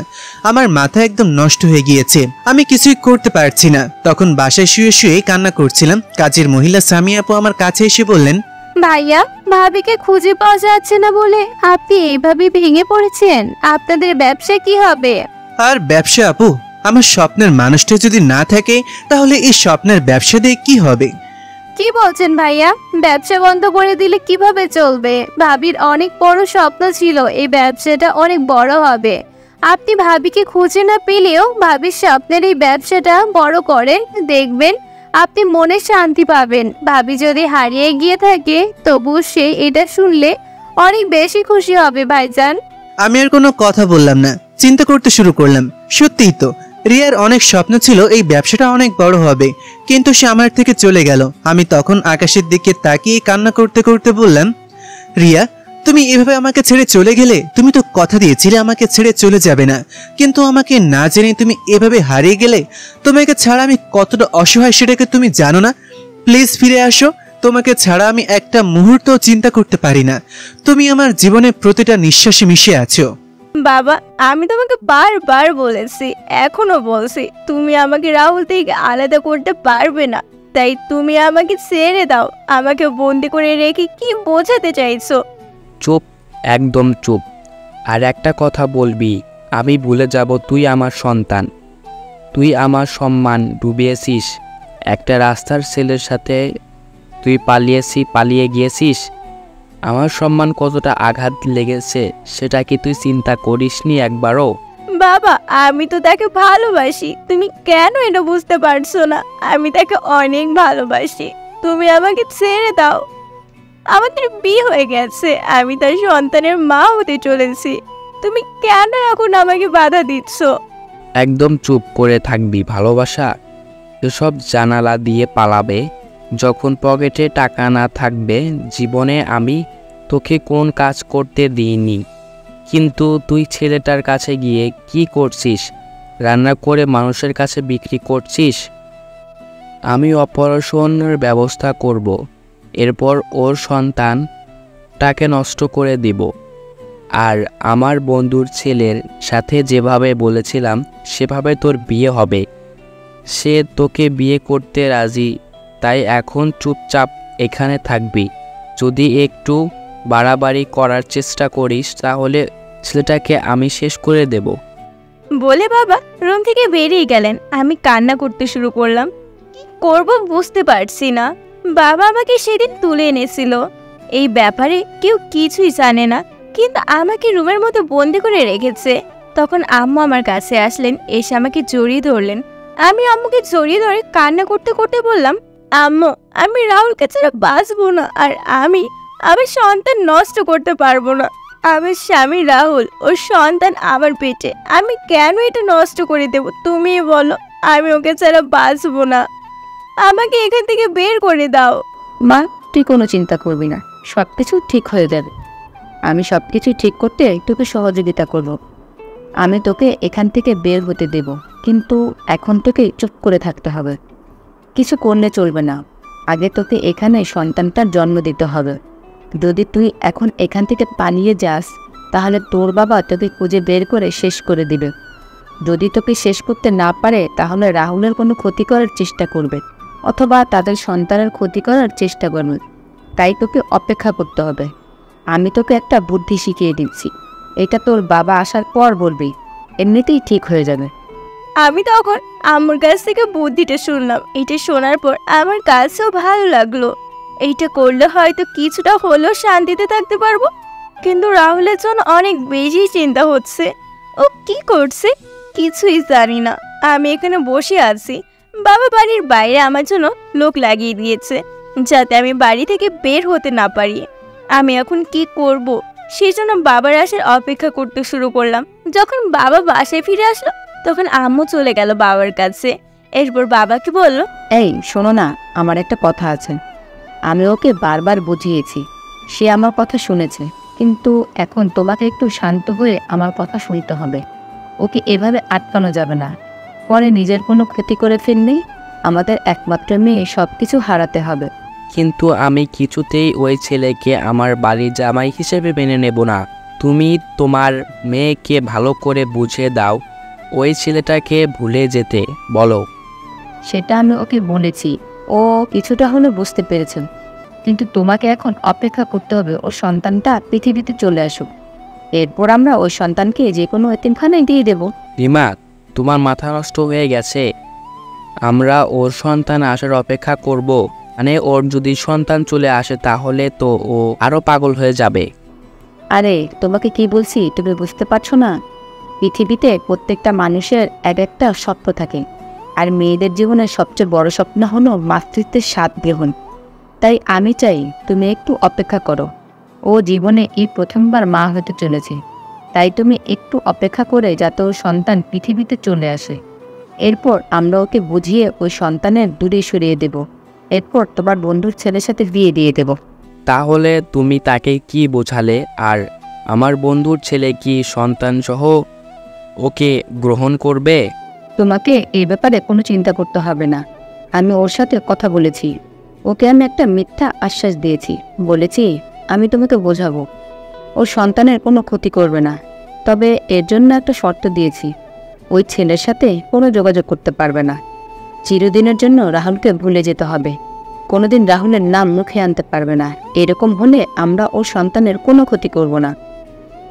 আমার মাথা একদম নষ্ট হয়ে গিয়েছে, আমি কিছুই করতে পারছি না। তখন বাসায় শুয়ে শুয়ে কান্না করছিলাম। কাজের মহিলা সামিয়া আপু আমার কাছে এসে বললেন, ভাইয়া, ভাবিকে খুঁজে পাওয়া যাচ্ছে না বলে আপনি এইভাবে ভেঙে পড়েছেন। আপনাদের ব্যবসা কি হবে? আর ব্যবসা আপু, আমার স্বপ্নের মানুষটা যদি না থাকে তাহলে এই স্বপ্নের ব্যবসা দিয়ে কি হবে? কি বলছেন ভাইয়া? ব্যবসা বন্ধ করে দিলে কিভাবে চলবে? ভাবির অনেক বড় স্বপ্ন ছিল এই ব্যবসাটা অনেক বড় হবে। আপনি ভাবিকে খুঁজে না পেলেও ভাবির স্বপ্নের এই ব্যবসাটা বড় করেন, দেখবেন আপনি মনে শান্তি পাবেন। ভাবি যদি হারিয়ে গিয়ে থাকে তবু সে এটা শুনলে অনেক বেশি খুশি হবে ভাইজান। আমি আর কোনো কথা বললাম না, চিন্তা করতে শুরু করলাম। সত্যিই তো, রিয়ার অনেক স্বপ্ন ছিল এই ব্যবসাটা অনেক বড় হবে, কিন্তু সে আমার থেকে চলে গেল। আমি তখন আকাশের দিকে তাকিয়ে কান্না করতে করতে বললাম, রিয়া, তুমি এভাবে আমাকে ছেড়ে চলে গেলে? তুমি তো কথা দিয়েছিলে আমাকে ছেড়ে চলে যাবে না, কিন্তু আমাকে না জেনে তুমি এভাবে হারিয়ে গেলে। তোমাকে ছাড়া আমি কতটা অসহায় সেটাকে তুমি জানো না? প্লিজ ফিরে আসো। তোমাকে ছাড়া আমি একটা মুহূর্ত চিন্তা করতে পারি না। তুমি আমার জীবনে প্রতিটা নিঃশ্বাসে মিশে আছো। বাবা, আমি তোমাকে বারবার বলেছি, এখনো বলছি, তুমি আমাকে রাহুল থেকে আলাদা করতে পারবে না। তাই তুমি আমাকে ছেড়ে দাও। আমাকে বন্দি করে রেখে কি বোঝাতে চাইছো? চুপ, একদম চুপ। আর একটা কথা বলবি, আমি ভুলে যাব তুই আমার সন্তান। তুই আমার সম্মান ডুবিয়েছিস। একটা রাস্তার ছেলের সাথে তুই পালিয়ে গিয়েছিস। আমার সম্মান কতটা আঘাত লেগেছে সেটা কি তুই চিন্তা করিসনি একবারও? বাবা, আমি তো তাকে ভালোবাসি। তুমি কেন এটা বুঝতে পারছো না? আমি তাকে অনেক ভালোবাসি। তুমি আমাকে ছেড়ে দাও। আমাদের বিয়ে হয়ে গেছে, আমি তার সন্তানের মা হতে চলেছি। তুমি কেন এখন আমাকে বাধা দিচ্ছ? একদম চুপ করে থাকবি। ভালোবাসা এসব জানালা দিয়ে পালাবে যখন পকেটে টাকা না থাকবে। জীবনে আমি তোকে কোন কাজ করতে দিইনি, কিন্তু তুই ছেলেটার কাছে গিয়ে কি করছিস? রান্না করে মানুষের কাছে বিক্রি করছিস। আমি অপারেশনের ব্যবস্থা করব, এরপর ওর সন্তানটাকে নষ্ট করে দিব। আর আমার বন্ধুর ছেলের সাথে যেভাবে বলেছিলাম সেভাবে তোর বিয়ে হবে। সে তোকে বিয়ে করতে রাজি, তাই এখন চুপচাপ এখানে থাকবি। যদি একটু বাড়াবাড়ি করার চেষ্টা করিস তাহলে ছেলেটাকে আমি শেষ করে দেব। বলে বাবা রুম থেকে বেরিয়ে গেলেন। আমি কান্না করতে শুরু করলাম। কি করব বুঝতে পারছি না। বাবা আমাকে সেদিন তুলে এনেছিল। এই ব্যাপারে কেউ কিছুই জানে না। কিন্তু আমাকে রুমের মধ্যে বন্দি করে রেখেছে। তখন আম্মু আমার কাছে আসলেন, এসে আমাকে জড়িয়ে ধরলেন। আমি আম্মুকে জড়িয়ে ধরে কান্না করতে করতে বললাম, আম্মু আমি রাহুলকে ছাড়া বাঁচবো না, আর আমি আমার সন্তান নষ্ট করতে পারবো না। আমার স্বামী রাহুল, ওর সন্তান আমার পেটে, আমি কেন এটা নষ্ট করে দেব? তুমিই বলো, আমি ওকে ছাড়া বাঁচবো না। আমাকে এখান থেকে বের করে দাও। মা, তুই কোনো চিন্তা করবি না, সব কিছু ঠিক হয়ে যাবে। আমি সব কিছু ঠিক করতে তোকে সহযোগিতা করব। আমি তোকে এখান থেকে বের হতে দেব, কিন্তু এখন তোকে চুপ করে থাকতে হবে, কিছু করলে চলবে না। আগে তোকে এখানে সন্তানটার জন্ম দিতে হবে। যদি তুই এখন এখান থেকে পালিয়ে যাস, তাহলে তোর বাবা তোকে খুঁজে বের করে শেষ করে দিবে। যদি তোকে শেষ করতে না পারে, তাহলে রাহুলের কোনো ক্ষতি করার চেষ্টা করবে, অথবা তাদের সন্তানের ক্ষতি করার চেষ্টা করবে। তাই তোকে অপেক্ষা করতে হবে। আমি তোকে একটা বুদ্ধি শিখিয়ে দিচ্ছি, এটা তোর বাবা আসার পর বলবি, এমনিতেই ঠিক হয়ে যাবে। আমি তখন আম্মুর কাছ থেকে বুদ্ধিটা শুনলাম। এটা শোনার পর আমার কাছেও ভালো লাগলো। এইটা করলে হয়তো কিছুটা হলেও শান্তিতে থাকতে পারবো। কিন্তু রাহুলের জন্য অনেক বেশি চিন্তা হচ্ছে। ও কি করছে কিছুই জানি না। আমি এখানে বসে আছি, বাবা বাড়ির বাইরে আমার জন্য লোক লাগিয়ে দিয়েছে, যাতে আমি বাড়ি থেকে বের হতে না পারি। আমি এখন কি করব, সেই জন্য বাবার আসার অপেক্ষা করতে শুরু করলাম। যখন বাবা বাসায় ফিরে আসলো, তখন আম্মু চলে গেল বাবার কাছে। এরপর বাবাকে বলল, এই শোনো না, আমার একটা কথা আছে। আমি ওকে বারবার বুঝিয়েছি, সে আমার কথা শুনেছে, কিন্তু এখন তোমাকে একটু শান্ত হয়ে আমার কথা শুনতে হবে। ওকে এভাবে আটকানো যাবে না, পরে নিজের কোনো ক্ষতি করে ফেললেই আমাদের একমাত্র মেয়ে সব কিছু হারাতে হবে। কিন্তু আমি কিছুতেই ওই ছেলেকে আমার বাড়ির জামাই হিসেবে মেনে নেব না। তুমি তোমার মেয়েকে ভালো করে বুঝিয়ে দাও, ওই ছেলেটাকে ভুলে যেতে বলো। সেটা আমি ওকে বলেছি, ও কিছুটা হলেও বুঝতে পেরেছেন, কিন্তু তোমাকে এখন অপেক্ষা করতে হবে ওর সন্তানটা পৃথিবীতে চলে আসুক। এরপর আমরা ওই সন্তানকে যে কোনো এতিমখানায় দিয়ে দেব। রিমা, তোমার মাথা নষ্ট হয়ে গেছে। আমরা ওর সন্তান আসার অপেক্ষা করব, মানে ওর যদি সন্তান চলে আসে তাহলে তো ও আরও পাগল হয়ে যাবে। আরে তোমাকে কি বলছি তুমি বুঝতে পারছো না? পৃথিবীতে প্রত্যেকটা মানুষের এক একটা স্বপ্ন থাকে, আর মেয়েদের জীবনের সবচেয়ে বড় স্বপ্ন হলো মাতৃত্বের স্বাদ গ্রহণ। তাই আমি চাই তুমি একটু অপেক্ষা করো। ও জীবনে এই প্রথমবার মা হতে চলেছে, তাই তুমি একটু অপেক্ষা করে যাতে ওর সন্তান পৃথিবীতে চলে আসে। এরপর আমরা ওকে বুঝিয়ে ওই সন্তানের দূরে সরিয়ে দেব। এরপর তোমার বন্ধুর ছেলের সাথে বিয়ে দিয়ে দেব। তাহলে তুমি তাকে কি বোঝালে? আর আমার বন্ধুর ছেলে কি সন্তান সহ ওকে গ্রহণ করবে? তোমাকে এই ব্যাপারে কোনো চিন্তা করতে হবে না। আমি ওর সাথে কথা বলেছি, ওকে আমি একটা মিথ্যা আশ্বাস দিয়েছি, বলেছি আমি তোমাকে বোঝাবো, ওর সন্তানের কোনো ক্ষতি করবে না। তবে এর জন্য একটা শর্ত দিয়েছি, ওই ছেলের সাথে কোনো যোগাযোগ করতে পারবে না। চিরদিনের জন্য রাহুলকে ভুলে যেতে হবে, কোনোদিন রাহুলের নাম মুখে আনতে পারবে না। এরকম হলে আমরা ওর সন্তানের কোনো ক্ষতি করব না।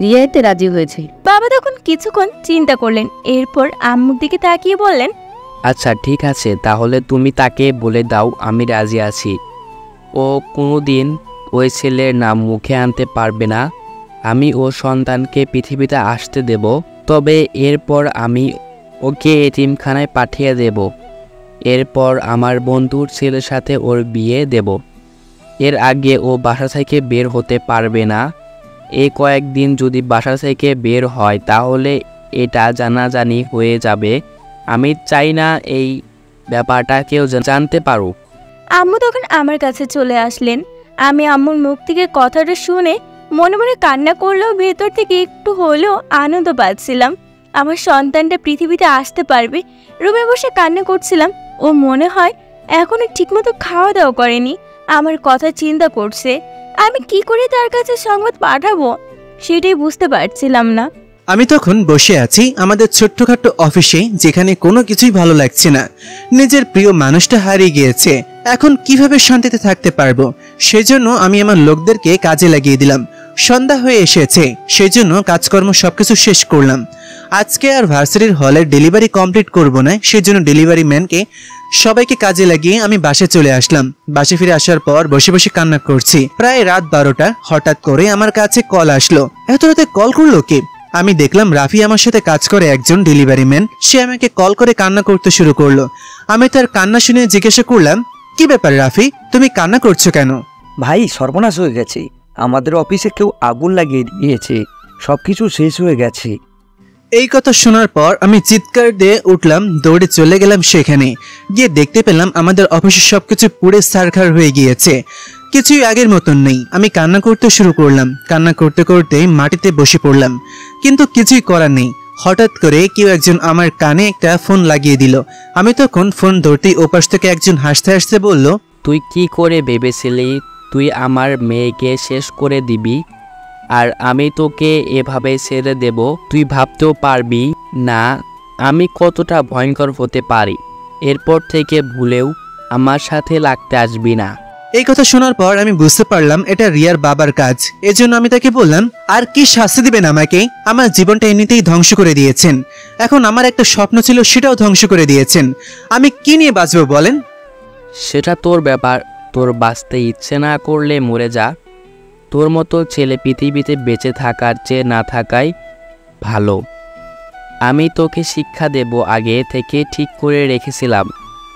রিয়া এতে রাজি হয়েছে। বাবা তখন কিছুক্ষণ চিন্তা করলেন, এরপর আম্মুর দিকে তাকিয়ে বললেন, আচ্ছা ঠিক আছে, তাহলে তুমি তাকে বলে দাও আমি রাজি আছি। ও কোনোদিন ওই ছেলের নাম মুখে আনতে পারবে না। আমি ওর সন্তানকে পৃথিবীতে আসতে দেব, তবে এরপর আমি ওকে এতিমখানায় পাঠিয়ে দেব। এরপর আমার বন্ধুর ছেলের সাথে ওর বিয়ে দেব। এর আগে ও বাসা থেকে বের হতে পারবে না। এই কয়েকদিন যদি বাসা থেকে বের হয় তাহলে এটা জানাজানি হয়ে যাবে। আমি চাই না এই ব্যাপারটা কেউ জানতে পারুক। আম্মু তখন আমার কাছে চলে আসলেন। আমি আম্মুর মুখ থেকে কথাটা শুনে মনে মনে কান্না করলেও ভেতর থেকে একটু হলেও আনন্দ পাচ্ছিলাম। আমার সন্তানটা পৃথিবীতে আসতে পারবে। রুমে বসে কান্না করছিলাম। ও মনে হয় এখনো ঠিকমতো খাওয়া দাওয়া করেনি, আমার কথা চিন্তা করছে। আমি কি করে তার কাছে সংবাদ পাঠাবো সেটাই বুঝতে পারছিলাম না। আমি তখন বসে আছি আমাদের ছোট্টখাট্ট অফিসে, যেখানে কোনো কিছুই ভালো লাগছে না। নিজের প্রিয় মানুষটা হারিয়ে গিয়েছে, এখন কিভাবে শান্তিতে থাকতে পারবো? সেজন্য আমি আমার লোকদেরকে কাজে লাগিয়ে দিলাম। সন্ধ্যা হয়ে এসেছে, সেজন্য কাজকর্ম সবকিছু শেষ করলাম। আজকে আর ভার্সিটির হলের ডেলিভারি কমপ্লিট করব না, সেজন্য ডেলিভারি ম্যানকে সবাইকে কাজে লাগিয়ে আমি বাসে চলে আসলাম। বাসে ফিরে আসার পর বসে বসে কান্না করছি। প্রায় রাত 12টা। হঠাৎ করে আমার কাছে কল আসলো। এত রাতে কল করলো কে? আমি দেখলাম রাফি আমার সাথে কাজ করে একজন ডেলিভারি ম্যান। সে আমাকে কল করে কান্না করতে শুরু করলো। আমি তার কান্না শুনে জিজ্ঞাসা করলাম, কি ব্যাপার রাফি, তুমি কান্না করছো কেন? ভাই সর্বনাশ হয়ে গেছে, আমাদের অফিসে কেউ আগুন লাগিয়ে দিয়েছে, সবকিছু শেষ হয়ে গেছে। এই কথা শোনার পর আমি চিৎকার দিয়ে উঠলাম, দৌড়ে চলে গেলাম সেখানে। গিয়ে দেখতে পেলাম আমাদের অফিসের সবকিছু পুড়ে ছারখার হয়ে গিয়েছে, কিছুই আগের মতন নেই। আমি কান্না করতে শুরু করলাম। কান্না করতে করতে মাটিতে বসে পড়লাম, কিন্তু কিছুই করার নেই। হঠাৎ করে কেউ একজন আমার কানে একটা ফোন লাগিয়ে দিল। আমি তখন ফোন ধরতেই ওপাশ থেকে একজন হাসতে হাসতে বলল, তুই কি করে ভেবেছিলি তুই আমার মেয়েকে শেষ করে দিবি আর আমি তোকে এভাবে ছেড়ে দেব? তুই ভাবতেও পারবি না আমি কতটা ভয়ঙ্কর হতে পারি। এরপর থেকে ভুলেও আমার সাথে লাগতে আসবি না। এই কথা শোনার পর আমি বুঝতে পারলাম এটা রিয়ার বাবার কাজ। এজন্য আমি তাকে বললাম, আর কি শাস্তি দিবেন আমাকে? আমার জীবনটা এমনিতেই ধ্বংস করে দিয়েছেন, এখন আমার একটা স্বপ্ন ছিল সেটাও ধ্বংস করে দিয়েছেন। আমি কি নিয়ে বাঁচবো বলেন? সেটা তোর ব্যাপার, তোর বাঁচতে ইচ্ছে না করলে মরে যা। তোর মতো ছেলে পৃথিবীতে বেঁচে থাকার চেয়ে না থাকাই ভালো। আমি তোকে শিক্ষা দেব আগে থেকে ঠিক করে রেখেছিলাম,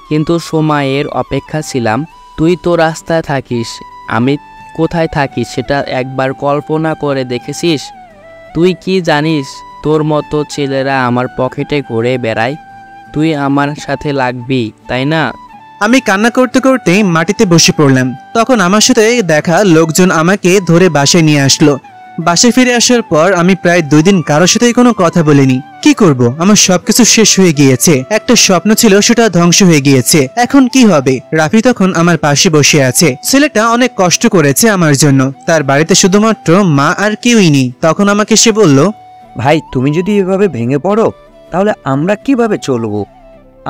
কিন্তু সময়ের অপেক্ষা ছিলাম। তুই তো রাস্তায় থাকিস, আমি কোথায় থাকি সেটা একবার কল্পনা করে দেখেছিস? তুই কি জানিস তোর মতো ছেলেরা আমার পকেটে ঘুরে বেড়ায়? তুই আমার সাথে লাগবি তাই না? আমি কান্না করতে করতে মাটিতে বসে পড়লাম। তখন আমার সাথে দেখা লোকজন আমাকে ধরে বাসায় নিয়ে আসলো। বাসায় ফিরে আসার পর আমি প্রায় 2 দিন কারোর সাথেই কোনো কথা বলিনি। কি করব, আমার সবকিছু শেষ হয়ে গিয়েছে। একটা স্বপ্ন ছিল সেটা ধ্বংস হয়ে গিয়েছে, এখন কি হবে? রাফি তখন আমার পাশে বসে আছে। ছেলেটা অনেক কষ্ট করেছে আমার জন্য, তার বাড়িতে শুধুমাত্র মা আর কেউই নেই। তখন আমাকে সে বলল, ভাই তুমি যদি এভাবে ভেঙে পড়ো তাহলে আমরা কিভাবে চলবো?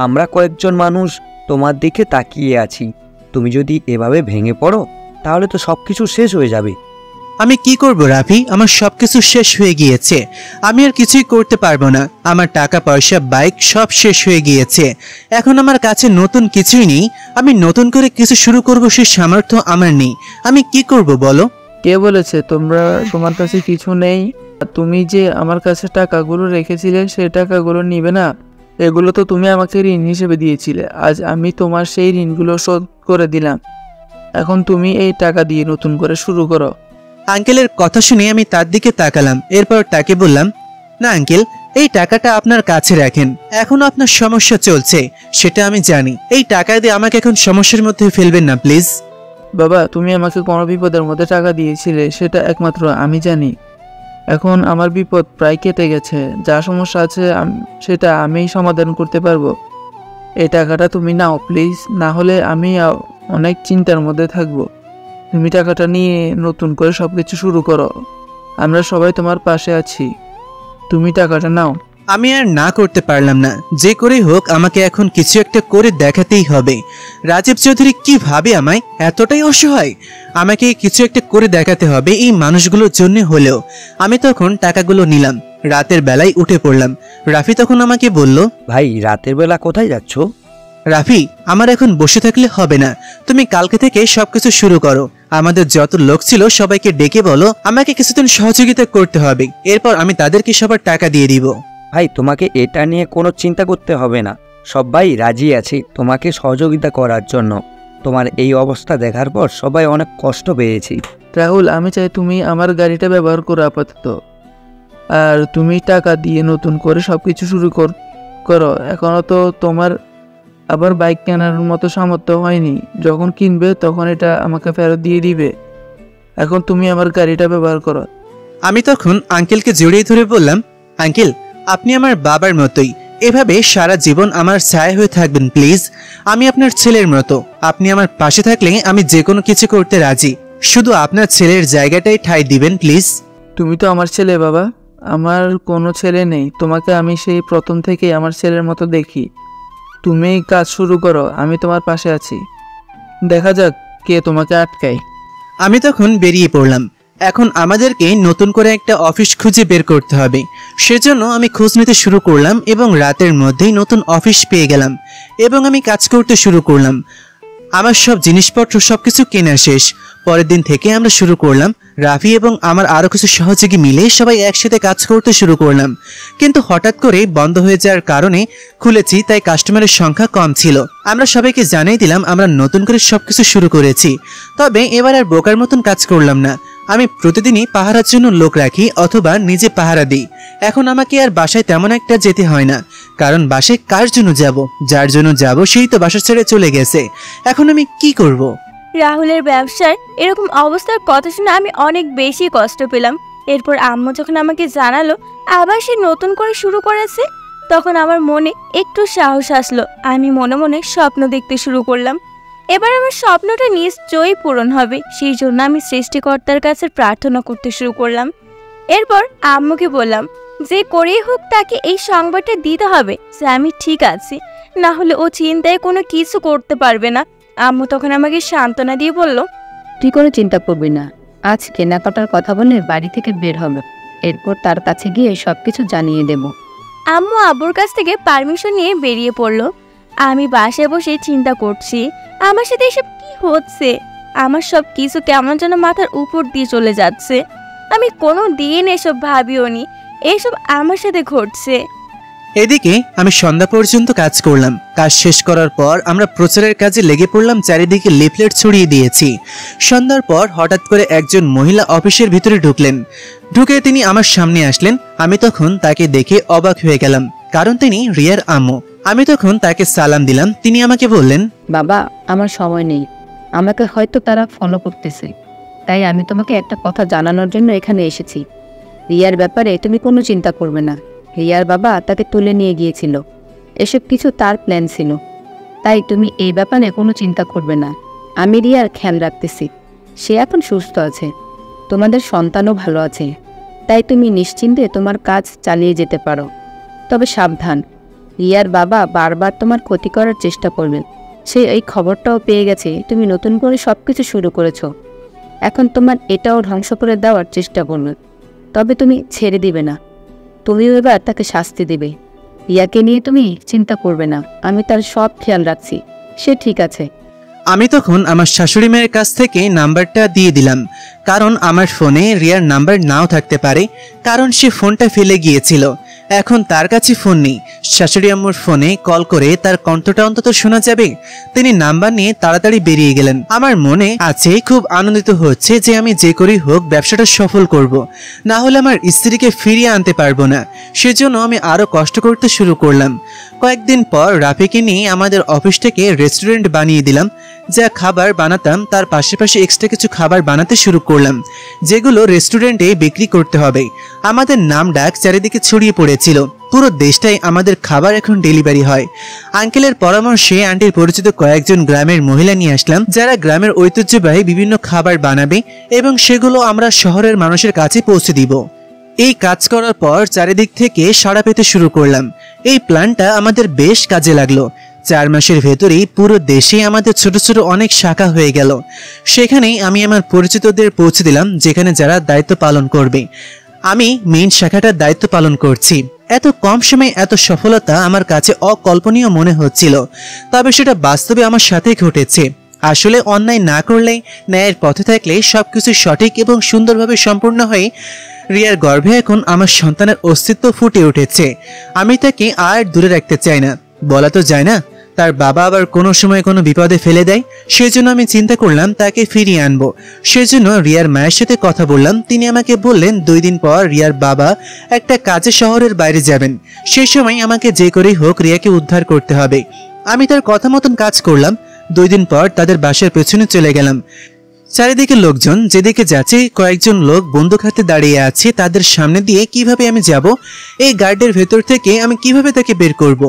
আমরা কয়েকজন মানুষ তোমার দিকে তাকিয়ে আছি, তুমি যদি এভাবে ভেঙে পড়ো তাহলে তো সবকিছু শেষ হয়ে যাবে। আমি কি করব রাফি, আমার সবকিছু শেষ হয়ে গিয়েছে, আমি আর কিছুই করতে পারবো না। আমার টাকা পয়সা বাইক সব শেষ হয়ে গিয়েছে, এখন আমার কাছে নতুন কিছুই নেই। আমি নতুন করে কিছু শুরু করব সে সামর্থ্য আমার নেই। আমি কি করব বলো? কে বলেছে তোমার কাছে কিছু নেই? তুমি যে আমার কাছে টাকাগুলো রেখেছিলে সেই টাকাগুলো নিবে না? এগুলো তো তুমি আমাকে ঋণ হিসেবে দিয়েছিলে, আজ আমি তোমার সেই ঋণগুলো শোধ করে দিলাম। এখন তুমি এই টাকা দিয়ে নতুন করে শুরু করো। আঙ্কেলের কথা শুনে আমি তার দিকে তাকালাম। এরপর তাকে বললাম, না আঙ্কেল, এই টাকাটা আপনার কাছে রাখেন, এখনো আপনার সমস্যা চলছে সেটা আমি জানি। এই টাকা দিয়ে আমাকে এখন সমস্যার মধ্যে ফেলবেন না প্লিজ। বাবা, তুমি আমাকে কোনো বিপদের মধ্যে টাকা দিয়েছিলে সেটা একমাত্র আমি জানি। এখন আমার বিপদ প্রায় কেটে গেছে, যা সমস্যা আছে সেটা আমিই সমাধান করতে পারবো। এই টাকাটা তুমি নাও প্লিজ, না হলে আমি অনেক চিন্তার মধ্যে থাকবো। তুমি টাকাটা নিয়ে নতুন করে সব কিছু শুরু করো, আমরা সবাই তোমার পাশে আছি। তুমি টাকাটা নাও। আমি আর না করতে পারলাম না, যে করেই হোক আমাকে এখন কিছু একটা করে দেখাতেই হবে। রাজীব চৌধুরী কি ভাবে আমায়, এতটাই অসহায়? আমাকে কিছু একটা করে দেখাতে হবে এই মানুষগুলোর জন্য হলেও। আমি তখন টাকাগুলো নিলাম, রাতের বেলায় উঠে পড়লাম। রাফি তখন আমাকে বলল, ভাই রাতের বেলা কোথায় যাচ্ছ? রাফি, আমার এখন বসে থাকলে হবে না, তুমি কালকে থেকে সবকিছু শুরু করো। আমাদের যত লোক ছিল সবাইকে ডেকে বলো আমাকে কিছুদিন সহযোগিতা করতে হবে, এরপর আমি তাদেরকে সবার টাকা দিয়ে দিব। ভাই তোমাকে এটা নিয়ে কোনো চিন্তা করতে হবে না, সবাই রাজি আছে তোমাকে সহযোগিতা করার জন্য। তোমার এই অবস্থা দেখার পর সবাই অনেক কষ্ট পেয়েছি। রাহুল, আমি চাই তুমি আমার গাড়িটা ব্যবহার করো আপাতত, আর তুমি টাকা দিয়ে নতুন করে সব কিছু শুরু করো। এখনও তো তোমার আবার বাইক কেনার মতো সামর্থ্য হয়নি, যখন কিনবে তখন এটা আমাকে ফেরত দিয়ে দিবে। এখন তুমি আমার গাড়িটা ব্যবহার করো। আমি তখন আঙ্কেলকে জড়িয়ে ধরে বললাম, আঙ্কেল, আপনি আমার বাবার মতোই, এভাবে সারা জীবন আমার ছায়া হয়ে থাকবেন প্লিজ। আমি আপনার ছেলের মতো, আপনি আমার পাশে থাকলে আমি যে কোনো কিছু করতে রাজি। শুধু আপনার ছেলের জায়গাটাই ঠাঁই দিবেন প্লিজ। তুমি তো আমার ছেলে বাবা, আমার কোনো ছেলে নেই। তোমাকে আমি সেই প্রথম থেকেই আমার ছেলের মতো দেখি। তুমি কাজ শুরু করো, আমি তোমার পাশে আছি, দেখা যাক কে তোমাকে আটকায়। আমি তখন বেরিয়ে পড়লাম। এখন আমাদেরকে নতুন করে একটা অফিস খুঁজে বের করতে হবে। সেজন্য আমি খোঁজ নিতে শুরু করলাম এবং রাতের মধ্যেই নতুন অফিস পেয়ে গেলাম এবং আমি কাজ করতে শুরু করলাম। আমার সব জিনিসপত্র সবকিছু কেনা শেষ। পরের দিন থেকে আমরা শুরু করলাম, রাফি এবং আমার আরও কিছু সহযোগী মিলে সবাই একসাথে কাজ করতে শুরু করলাম। কিন্তু হঠাৎ করে বন্ধ হয়ে যাওয়ার কারণে খুলেছি, তাই কাস্টমারের সংখ্যা কম ছিল। আমরা সবাইকে জানিয়ে দিলাম আমরা নতুন করে সবকিছু শুরু করেছি। তবে এবার আর বোকার মতন কাজ করলাম না। আমি প্রতিদিনই পাহারার জন্য লোক রাখি অথবা নিজে পাহারা দিই। এখন আমাকে আর বাসায় তেমন একটা যেতে হয় না, কারণ বাসায় কার জন্য যাব? যার জন্য যাব সেই তো বাসা ছেড়ে চলে গেছে। এখন আমি কি করব? রাহুলের ব্যবসার এরকম অবস্থার কথা শুনে আমি অনেক বেশি কষ্ট পেলাম। এরপর আম্মু যখন আমাকে জানালো আবার সে নতুন করে শুরু করেছে, তখন আমার মনে একটু সাহস আসলো। আমি মনে মনে স্বপ্ন দেখতে শুরু করলাম। এবার আমার স্বপ্নটা নিশ্চয়ই পূরণ হবে, সেই জন্য আমি সৃষ্টিকর্তার কাছে প্রার্থনা করতে শুরু করলাম। এরপর আম্মুকে বললাম যে করেই হোক তাকে এই সংবাদটা দিতে হবে যে আমি ঠিক আছি, না হলে ও চিন্তায় কোনো কিছু করতে পারবে না। আম্মু তখন আমাকে সান্ত্বনা দিয়ে বলল, তুই কোনো চিন্তা করবি না, আজ কেনাকাটার কথা বলে বাড়ি থেকে বের হবে, এরপর তার কাছে গিয়ে সবকিছু জানিয়ে দেব। আম্মু আব্বুর কাছ থেকে পারমিশন নিয়ে বেরিয়ে পড়ল। আমি বাসায় বসে চিন্তা করছি আমার সাথে এসব কি হচ্ছে। আমার সব কিছু কেমন যেন মাথার উপর দিয়ে চলে যাচ্ছে। আমি কোনো দিন এসব ভাবিও নি এসব আমার সাথে ঘটছে। এদিকে আমি সন্ধ্যা পর্যন্ত কাজ করলাম। কাজ শেষ করার পর আমরা প্রচারের কাজে লেগে পড়লাম, চারিদিকে লিফলেট ছড়িয়ে দিয়েছি। সন্ধ্যার পর হঠাৎ করে একজন মহিলা অফিসের ভিতরে ঢুকলেন। ঢুকে তিনি আমার সামনে আসলেন। আমি তখন তাকে দেখে অবাক হয়ে গেলাম, কারণ তিনি রিয়ার আম্মু। আমি তখন তাকে সালাম দিলাম। তিনি আমাকে বললেন, বাবা, আমার সময় নেই, আমাকে হয়তো তারা ফলো করতেছে, তাই আমি তোমাকে একটা কথা জানানোর জন্য এখানে এসেছি। রিয়ার ব্যাপারে তুমি কোনো চিন্তা করবে না। রিয়ার বাবা তাকে তুলে নিয়ে গিয়েছিল, এসব কিছু তার প্ল্যান ছিল, তাই তুমি এই ব্যাপারে কোনো চিন্তা করবে না। আমি রিয়ার খেয়াল রাখতেছি, সে এখন সুস্থ আছে, তোমাদের সন্তানও ভালো আছে, তাই তুমি নিশ্চিন্তে তোমার কাজ চালিয়ে যেতে পারো। তবে সাবধান, রিয়ার বাবা বারবার তোমার ক্ষতি করার চেষ্টা করবেন। সে এই খবরটাও পেয়ে গেছে তুমি নতুন করে সব কিছু শুরু করেছ, এখন তোমার এটাও ধ্বংস করে দেওয়ার চেষ্টা করবে। তবে তুমি ছেড়ে দিবে না, তুমিও এবার তাকে শাস্তি দেবে। রিয়াকে নিয়ে তুমি চিন্তা করবে না, আমি তার সব খেয়াল রাখছি, সে ঠিক আছে। আমি তখন আমার শাশুড়ি মায়ের কাছ থেকে নাম্বারটা দিয়ে দিলাম, কারণ আমার ফোনে রিয়ার নাম্বার নাও থাকতে পারে, কারণ সে ফোনটা ফেলে গিয়েছিল। এখন তার কাছে ফোন নেই। শাশুড়ি আম্মুর ফোনে কল করে তার কণ্ঠটা অন্তত শোনা যাবে। তিনি নাম্বার নিয়ে তাড়াতাড়ি বেরিয়ে গেলেন। আমার মনে আছে খুব আনন্দিত হচ্ছে যে আমি যে করেই হোক ব্যবসাটা সফল করব, না হলে আমার স্ত্রীকে ফিরিয়ে আনতে পারবো না। সেজন্য আমি আরো কষ্ট করতে শুরু করলাম। কয়েকদিন পর রাফিকে নিয়ে আমাদের অফিস থেকে রেস্টুরেন্ট বানিয়ে দিলাম। যা খাবার বানাতাম তার পাশাপাশি এক্সট্রা কিছু খাবার বানাতে শুরু করলাম, যেগুলো রেস্টুরেন্টে বিক্রি করতে হবে। আমাদের নাম ডাক চারিদিকে ছড়িয়ে পড়েছিল, পুরো দেশটাই আমাদের খাবার এখন ডেলিভারি হয়। আঙ্কেলের পরামর্শে আন্টির পরিচিত কয়েকজন গ্রামের মহিলা নিয়ে আসলাম, যারা গ্রামের ঐতিহ্যবাহী বিভিন্ন খাবার বানাবে এবং সেগুলো আমরা শহরের মানুষের কাছে পৌঁছে দিব। এই কাজ করার পর চারিদিক থেকে সাড়া পেতে শুরু করলাম। এই প্ল্যানটা আমাদের বেশ কাজে লাগলো। 4 মাসের ভেতরেই পুরো দেশে আমাদের ছোট ছোট অনেক শাখা হয়ে গেল। সেখানেই আমি আমার পরিচিতদের পৌঁছে দিলাম, যেখানে যারা দায়িত্ব পালন করবে। আমি মেইন শাখাটার দায়িত্ব পালন করছি। এত কম সময়ে এত সফলতা আমার কাছে অকল্পনীয় মনে হচ্ছিল, তবে সেটা বাস্তবে আমার সাথে ঘটেছে। আসলে অন্যায় না করলে, ন্যায়ের পথে থাকলে সবকিছু সঠিক এবং সুন্দরভাবে সম্পূর্ণ হয়ে রিয়ার গর্ভে এখন আমার সন্তানের অস্তিত্ব ফুটে উঠেছে। আমি তাকে আর দূরে রাখতে চাই না। বলা তো যায় না তার বাবা আবার কোনো সময় কোনো বিপদে ফেলে দেয়, সেজন্য আমি চিন্তা করলাম তাকে ফিরিয়ে আনবো। সেজন্য রিয়ার মায়ের সাথে কথা বললাম। তিনি আমাকে বললেন 2 দিন পর রিয়ার বাবা একটা কাজে শহরের বাইরে যাবেন, সেই সময় আমাকে যে করেই হোক রিয়াকে উদ্ধার করতে হবে। আমি তার কথা মতন কাজ করলাম। 2 দিন পর তাদের বাসার পেছনে চলে গেলাম। চারিদিকে লোকজন, যেদিকে যাচ্ছে কয়েকজন লোক বন্দুক হাতে দাঁড়িয়ে আছে। তাদের সামনে দিয়ে কিভাবে আমি যাব, এই গার্ডের ভেতর থেকে আমি কিভাবে তাকে বের করব?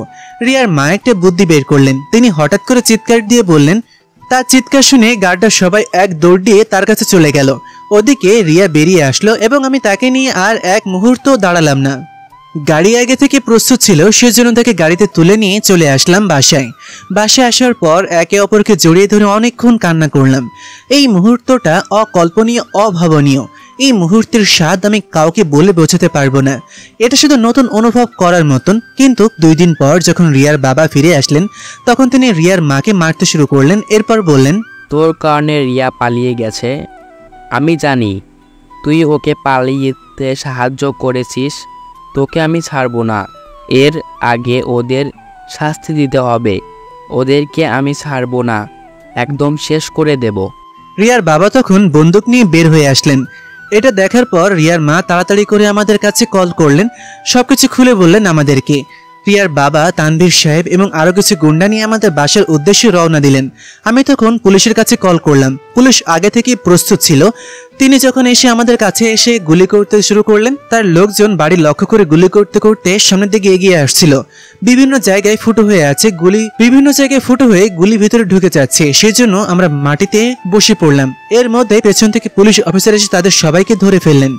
রিয়ার মা একটা বুদ্ধি বের করলেন। তিনি হঠাৎ করে চিৎকার দিয়ে বললেন। তার চিৎকার শুনে গার্ডরা সবাই এক দৌড় দিয়ে তার কাছে চলে গেল। ওদিকে রিয়া বেরিয়ে আসলো এবং আমি তাকে নিয়ে আর এক মুহূর্ত দাঁড়ালাম না। গাড়ি আগে থেকে প্রস্তুত ছিল, সেজন্য তাকে গাড়িতে তুলে নিয়ে চলে আসলাম বাসায়। বাসায় আসার পর একে অপরকে জড়িয়ে ধরে অনেকক্ষণ কান্না করলাম। এই মুহূর্তটা অকল্পনীয়, অভাবনীয়। এই মুহূর্তের স্বাদ আমি কাউকে বলে বোঝাতে পারবো না। এটা শুধু নতুন অনুভব করার মতন। কিন্তু 2 দিন পর যখন রিয়ার বাবা ফিরে আসলেন, তখন তিনি রিয়ার মাকে মারতে শুরু করলেন। এরপর বললেন, তোর কারণে রিয়া পালিয়ে গেছে। আমি জানি তুই ওকে পালিয়ে সাহায্য করেছিস। তোকে আমি ছাড়বো না। এর আগে ওদের শাস্তি দিতে হবে। ওদেরকে আমি ছাড়বো না, একদম শেষ করে দেব। রিয়ার বাবা তখন বন্দুক নিয়ে বের হয়ে আসলেন। এটা দেখার পর রিয়ার মা তাড়াতাড়ি করে আমাদের কাছে কল করলেন, সবকিছু খুলে বললেন আমাদেরকে। রিয়ার বাবা তানভীর সাহেব এবং আরো কিছু গুন্ডা নিয়ে আমাদের বাসার উদ্দেশ্যে রওনা দিলেন। আমি তখন পুলিশের কাছে কল করলাম। পুলিশ আগে থেকেই প্রস্তুত ছিল। তিনি যখন এসে আমাদের কাছে এসে গুলি করতে শুরু করলেন, তার লোকজন বাড়ি লক্ষ্য করে গুলি করতে করতে সামনের দিকে এগিয়ে আসছিল। বিভিন্ন জায়গায় ফুটো হয়ে আছে গুলি, বিভিন্ন জায়গায় ফুটো হয়ে গুলি ভিতরে ঢুকে যাচ্ছে। সেজন্য আমরা মাটিতে বসে পড়লাম। এর মধ্যে পেছন থেকে পুলিশ অফিসার এসে তাদের সবাইকে ধরে ফেললেন।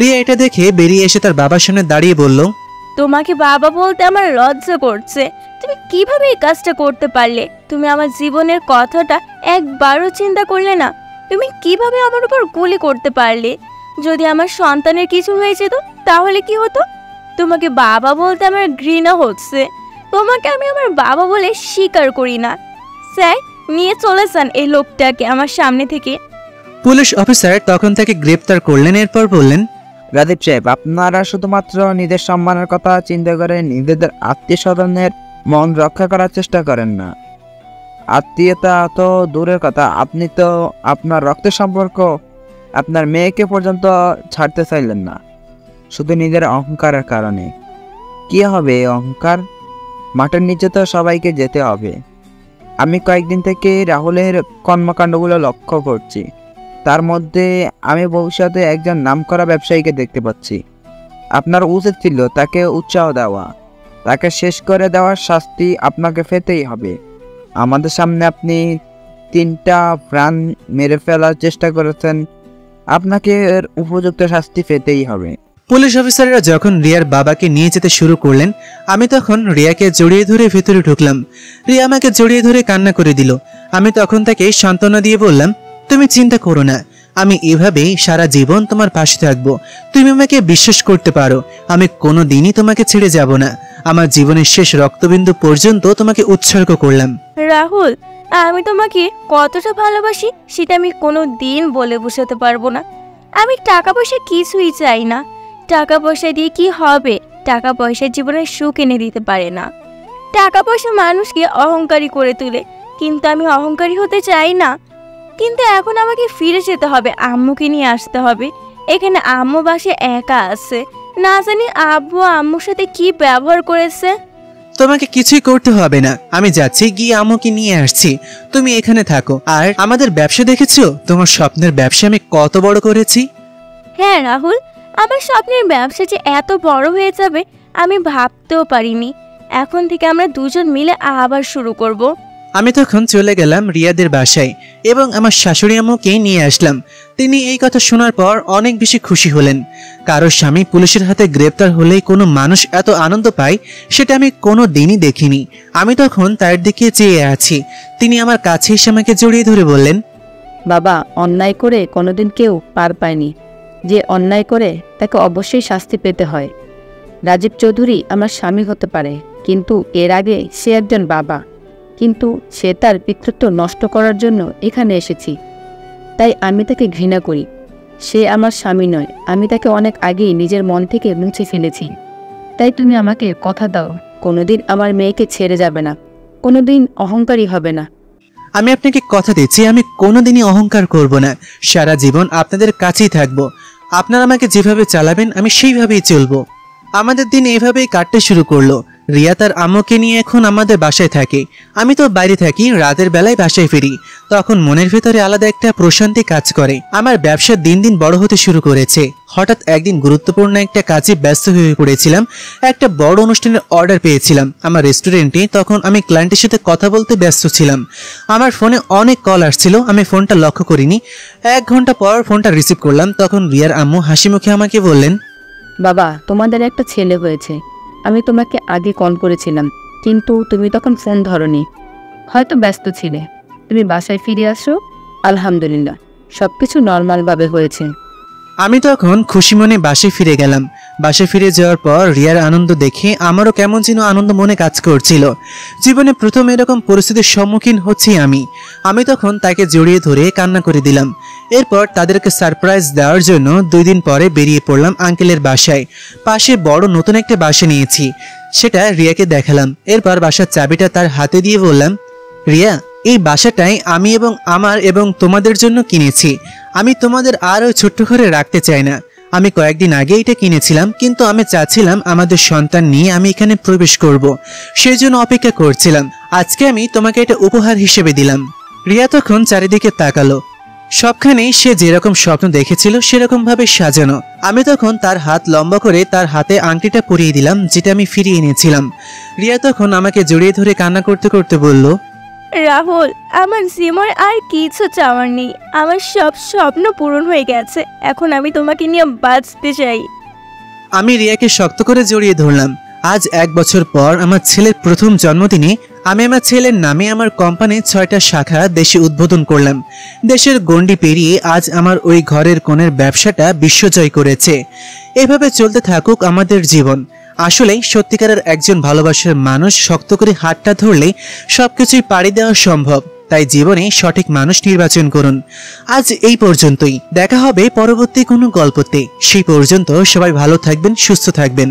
রিয়া এটা দেখে বেরিয়ে এসে তার বাবার সামনে দাঁড়িয়ে বলল, তোমাকে বাবা বলতে আমার লজ্জা করছে। তুমি কিভাবে এই কাজটা করতে পারলে? তুমি আমার জীবনের কথাটা একবারও চিন্তা করলে না? তুমি কিভাবে আমার উপর গুলি করতে পারলে? যদি আমার সন্তানের কিছু হয়ে যেত তাহলে কি হতো? তোমাকে বাবা বলতে আমার ঘৃণা হচ্ছে। তোমাকে আমি আমার বাবা বলে স্বীকার করি না। স্যার, নিয়ে চলে যান এই লোকটাকে আমার সামনে থেকে। পুলিশ অফিসার তখন তাকে গ্রেপ্তার করলেন। এরপর বললেন, রাজীব সাহেব, আপনারা শুধুমাত্র নিজের সম্মানের কথা চিন্তা করে নিজেদের আত্মীয় স্বজনের মন রক্ষা করার চেষ্টা করেন না। আত্মীয়তা তো দূরের কথা, আপনি তো আপনার রক্তের সম্পর্ক আপনার মেয়েকে পর্যন্ত ছাড়তে চাইলেন না, শুধু নিজের অহংকারের কারণে। কি হবে এই অহংকার? মাঠের নিচে তো সবাইকে যেতে হবে। আমি কয়েকদিন থেকে রাহুলের কর্মকাণ্ডগুলো লক্ষ্য করছি। তার মধ্যে আমি ভবিষ্যতে একজন নামকরা ব্যবসায়ীকে দেখতে পাচ্ছি। আপনার উচিত ছিল তাকে উৎসাহ দেওয়া, তাকে শেষ করে দেওয়ার শাস্তি আপনাকে পেতেই হবে। আমাদের সামনে আপনি 3টা প্রাণ মেরে ফেলার চেষ্টা করেছেন, আপনাকে এর উপযুক্ত শাস্তি পেতেই হবে। পুলিশ অফিসাররা যখন রিয়ার বাবাকে নিয়ে যেতে শুরু করলেন, আমি তখন রিয়াকে জড়িয়ে ধরে ভেতরে ঢুকলাম। রিয়া আমাকে জড়িয়ে ধরে কান্না করে দিল। আমি তখন তাকে সান্ত্বনা দিয়ে বললাম, তুমি চিন্তা করো না, আমি এভাবেই সারা জীবন তোমার পাশে থাকবো। তুমি আমাকে বিশ্বাস করতে পারো, আমি কোনো দিনই তোমাকে ছেড়ে যাব না। আমার জীবনের শেষ রক্তবিন্দু পর্যন্ত তোমাকে উৎসর্গ করলাম। রাহুল, আমি তোমাকে কতটা ভালোবাসি সেটা আমি কোনো দিন বলে বোঝাতে পারবো না। আমি টাকা পয়সা কিছুই চাই না। টাকা পয়সা দিয়ে কি হবে? টাকা পয়সা জীবনের সুখ এনে দিতে পারে না। টাকা পয়সা মানুষকে অহংকারী করে তোলে, কিন্তু আমি অহংকারী হতে চাই না। কিন্তু এখন আমাকে ফিরে যেতে হবে, আম্মুকে নিয়ে আসতে হবে। এখানে আম্মু বাসায় একা আছে, না জানি আব্বু আম্মুর সাথে কি ব্যবহার করেছে। তোমাকে কিছুই করতে হবে না, আমি যাচ্ছি, গিয়ে আম্মুকে নিয়ে আসছি। তুমি এখানে থাকো। আর আমাদের ব্যবসা দেখেছো? তোমার স্বপ্নের ব্যবসা আমি কত বড় করেছি। হ্যাঁ রাহুল, আমার স্বপ্নের ব্যবসা যে এত বড় হয়ে যাবে আমি ভাবতেও পারিনি। এখন থেকে আমরা দুজন মিলে আবার শুরু করব। আমি তখন চলে গেলাম রিয়াদের বাসায় এবং আমার শাশুড়ি আম্মুকে নিয়ে আসলাম। তিনি এই কথা শোনার পর অনেক বেশি খুশি হলেন। কারো স্বামী পুলিশের হাতে গ্রেপ্তার হলেই কোনো মানুষ এত আনন্দ পায় সেটা আমি কোনো দিনই দেখিনি। আমি তখন তার দিকে চেয়ে আছি। তিনি আমার কাছে এসে আমাকে জড়িয়ে ধরে বললেন, বাবা, অন্যায় করে কোনোদিন কেউ পার পায়নি। যে অন্যায় করে তাকে অবশ্যই শাস্তি পেতে হয়। রাজীব চৌধুরী আমার স্বামী হতে পারে, কিন্তু এর আগে সে একজন বাবা। কিন্তু সে তার পিতৃত্ব নষ্ট করার জন্য এখানে এসেছি, তাই আমি তাকে ঘৃণা করি। সে আমার স্বামী নয়, আমি তাকে অনেক আগেই নিজের মন থেকে মুছে ফেলেছি। তাই তুমি আমাকে কথা দাও, কোনোদিন আমার মেয়েকে ছেড়ে যাবে না, কোনোদিন অহংকারী হবে না। আমি আপনাকে কথা দিচ্ছি, আমি কোনোদিনই অহংকার করব না। সারা জীবন আপনাদের কাছেই থাকব। আপনারা আমাকে যেভাবে চালাবেন আমি সেইভাবেই চলবো। আমাদের দিন এভাবেই কাটতে শুরু করলো। রিয়া তার আম্মুকে নিয়ে এখন আমাদের বাসায় থাকে। আমি তো বাইরে থাকি, রাতের বেলায় বাসায় ফিরি। তখন মনের ভেতরে আলাদা একটা প্রশান্তি কাজ করে। আমার ব্যবসা দিন দিন বড় হতে শুরু করেছে। হঠাৎ একদিন গুরুত্বপূর্ণ একটা কাজে ব্যস্ত হয়ে পড়েছিলাম। একটা বড় অনুষ্ঠানের অর্ডার পেয়েছিলাম আমার রেস্টুরেন্টে। তখন আমি ক্লায়েন্টের সাথে কথা বলতে ব্যস্ত ছিলাম। আমার ফোনে অনেক কল আসছিল, আমি ফোনটা লক্ষ্য করিনি। 1 ঘন্টা পর ফোনটা রিসিভ করলাম। তখন রিয়ার আম্মু হাসি মুখে আমাকে বললেন, বাবা, তোমাদের একটা ছেলে হয়েছে। আমি তোমাকে আগে কল করেছিলাম, কিন্তু তুমি তখন ফোন ধরনি, হয়তো ব্যস্ত ছিলে। তুমি বাসায় ফিরে আসো। আলহামদুলিল্লাহ, সব কিছু নর্মালভাবে হয়েছে। আমি তখন খুশি মনে বাসে ফিরে গেলাম। বাসে ফিরে যাওয়ার পর রিয়ার আনন্দ দেখে আমারও কেমন যেন আনন্দ মনে কাজ করছিল। জীবনে প্রথম এরকম পরিস্থিতির সম্মুখীন হচ্ছি আমি তখন তাকে জড়িয়ে ধরে কান্না করে দিলাম। এরপর তাদেরকে সারপ্রাইজ দেওয়ার জন্য 2 দিন পরে বেরিয়ে পড়লাম আঙ্কেলের বাসায়। পাশে বড় নতুন একটা বাসা নিয়েছি, সেটা রিয়াকে দেখালাম। এরপর বাসার চাবিটা তার হাতে দিয়ে বললাম, রিয়া, এই বাসাটাই আমি এবং তোমাদের জন্য কিনেছি। আমি তোমাদের আর ওই ছোট্ট ঘরে রাখতে চাই না। আমি কয়েকদিন আগে এটা কিনেছিলাম, কিন্তু আমি চাচ্ছিলাম আমাদের সন্তান নিয়ে আমি এখানে প্রবেশ করব, সেই জন্য অপেক্ষা করছিলাম। আজকে আমি তোমাকে এটা উপহার হিসেবে দিলাম। রিয়া তখন চারিদিকে তাকালো। সবখানেই সে যেরকম স্বপ্ন দেখেছিল সেরকম ভাবে সাজানো। আমি তখন তার হাত লম্বা করে তার হাতে আংটিটা পরিয়ে দিলাম, যেটা আমি ফিরিয়ে এনেছিলাম। রিয়া তখন আমাকে জড়িয়ে ধরে কান্না করতে করতে বলল, রাহুল, আমার জীবনে আর কিছু চাওয়ার নেই। আমার সব স্বপ্ন পূরণ হয়ে গেছে। এখন আমি তোমাকে নিয়ে বাঁচতে চাই। আমি রিয়াকে শক্ত করে জড়িয়ে ধরলাম। আজ 1 বছর পর আমার ছেলের প্রথম জন্মদিনে আমি আমার ছেলের নামে আমার কোম্পানির 6টা শাখা দেশে উদ্বোধন করলাম। দেশের গণ্ডি পেরিয়ে আজ আমার ওই ঘরের কোণের ব্যবসাটা বিশ্বজয় করেছে। এভাবে চলতে থাকুক আমাদের জীবন। আসলেই সত্যিকারের একজন ভালোবাসার মানুষ শক্ত করে হাতটা ধরলে সবকিছুই পাড়ি দেওয়া সম্ভব। তাই জীবনে সঠিক মানুষ নির্বাচন করুন। আজ এই পর্যন্তই, দেখা হবে পরবর্তী কোনো গল্পতে। সেই পর্যন্ত সবাই ভালো থাকবেন, সুস্থ থাকবেন।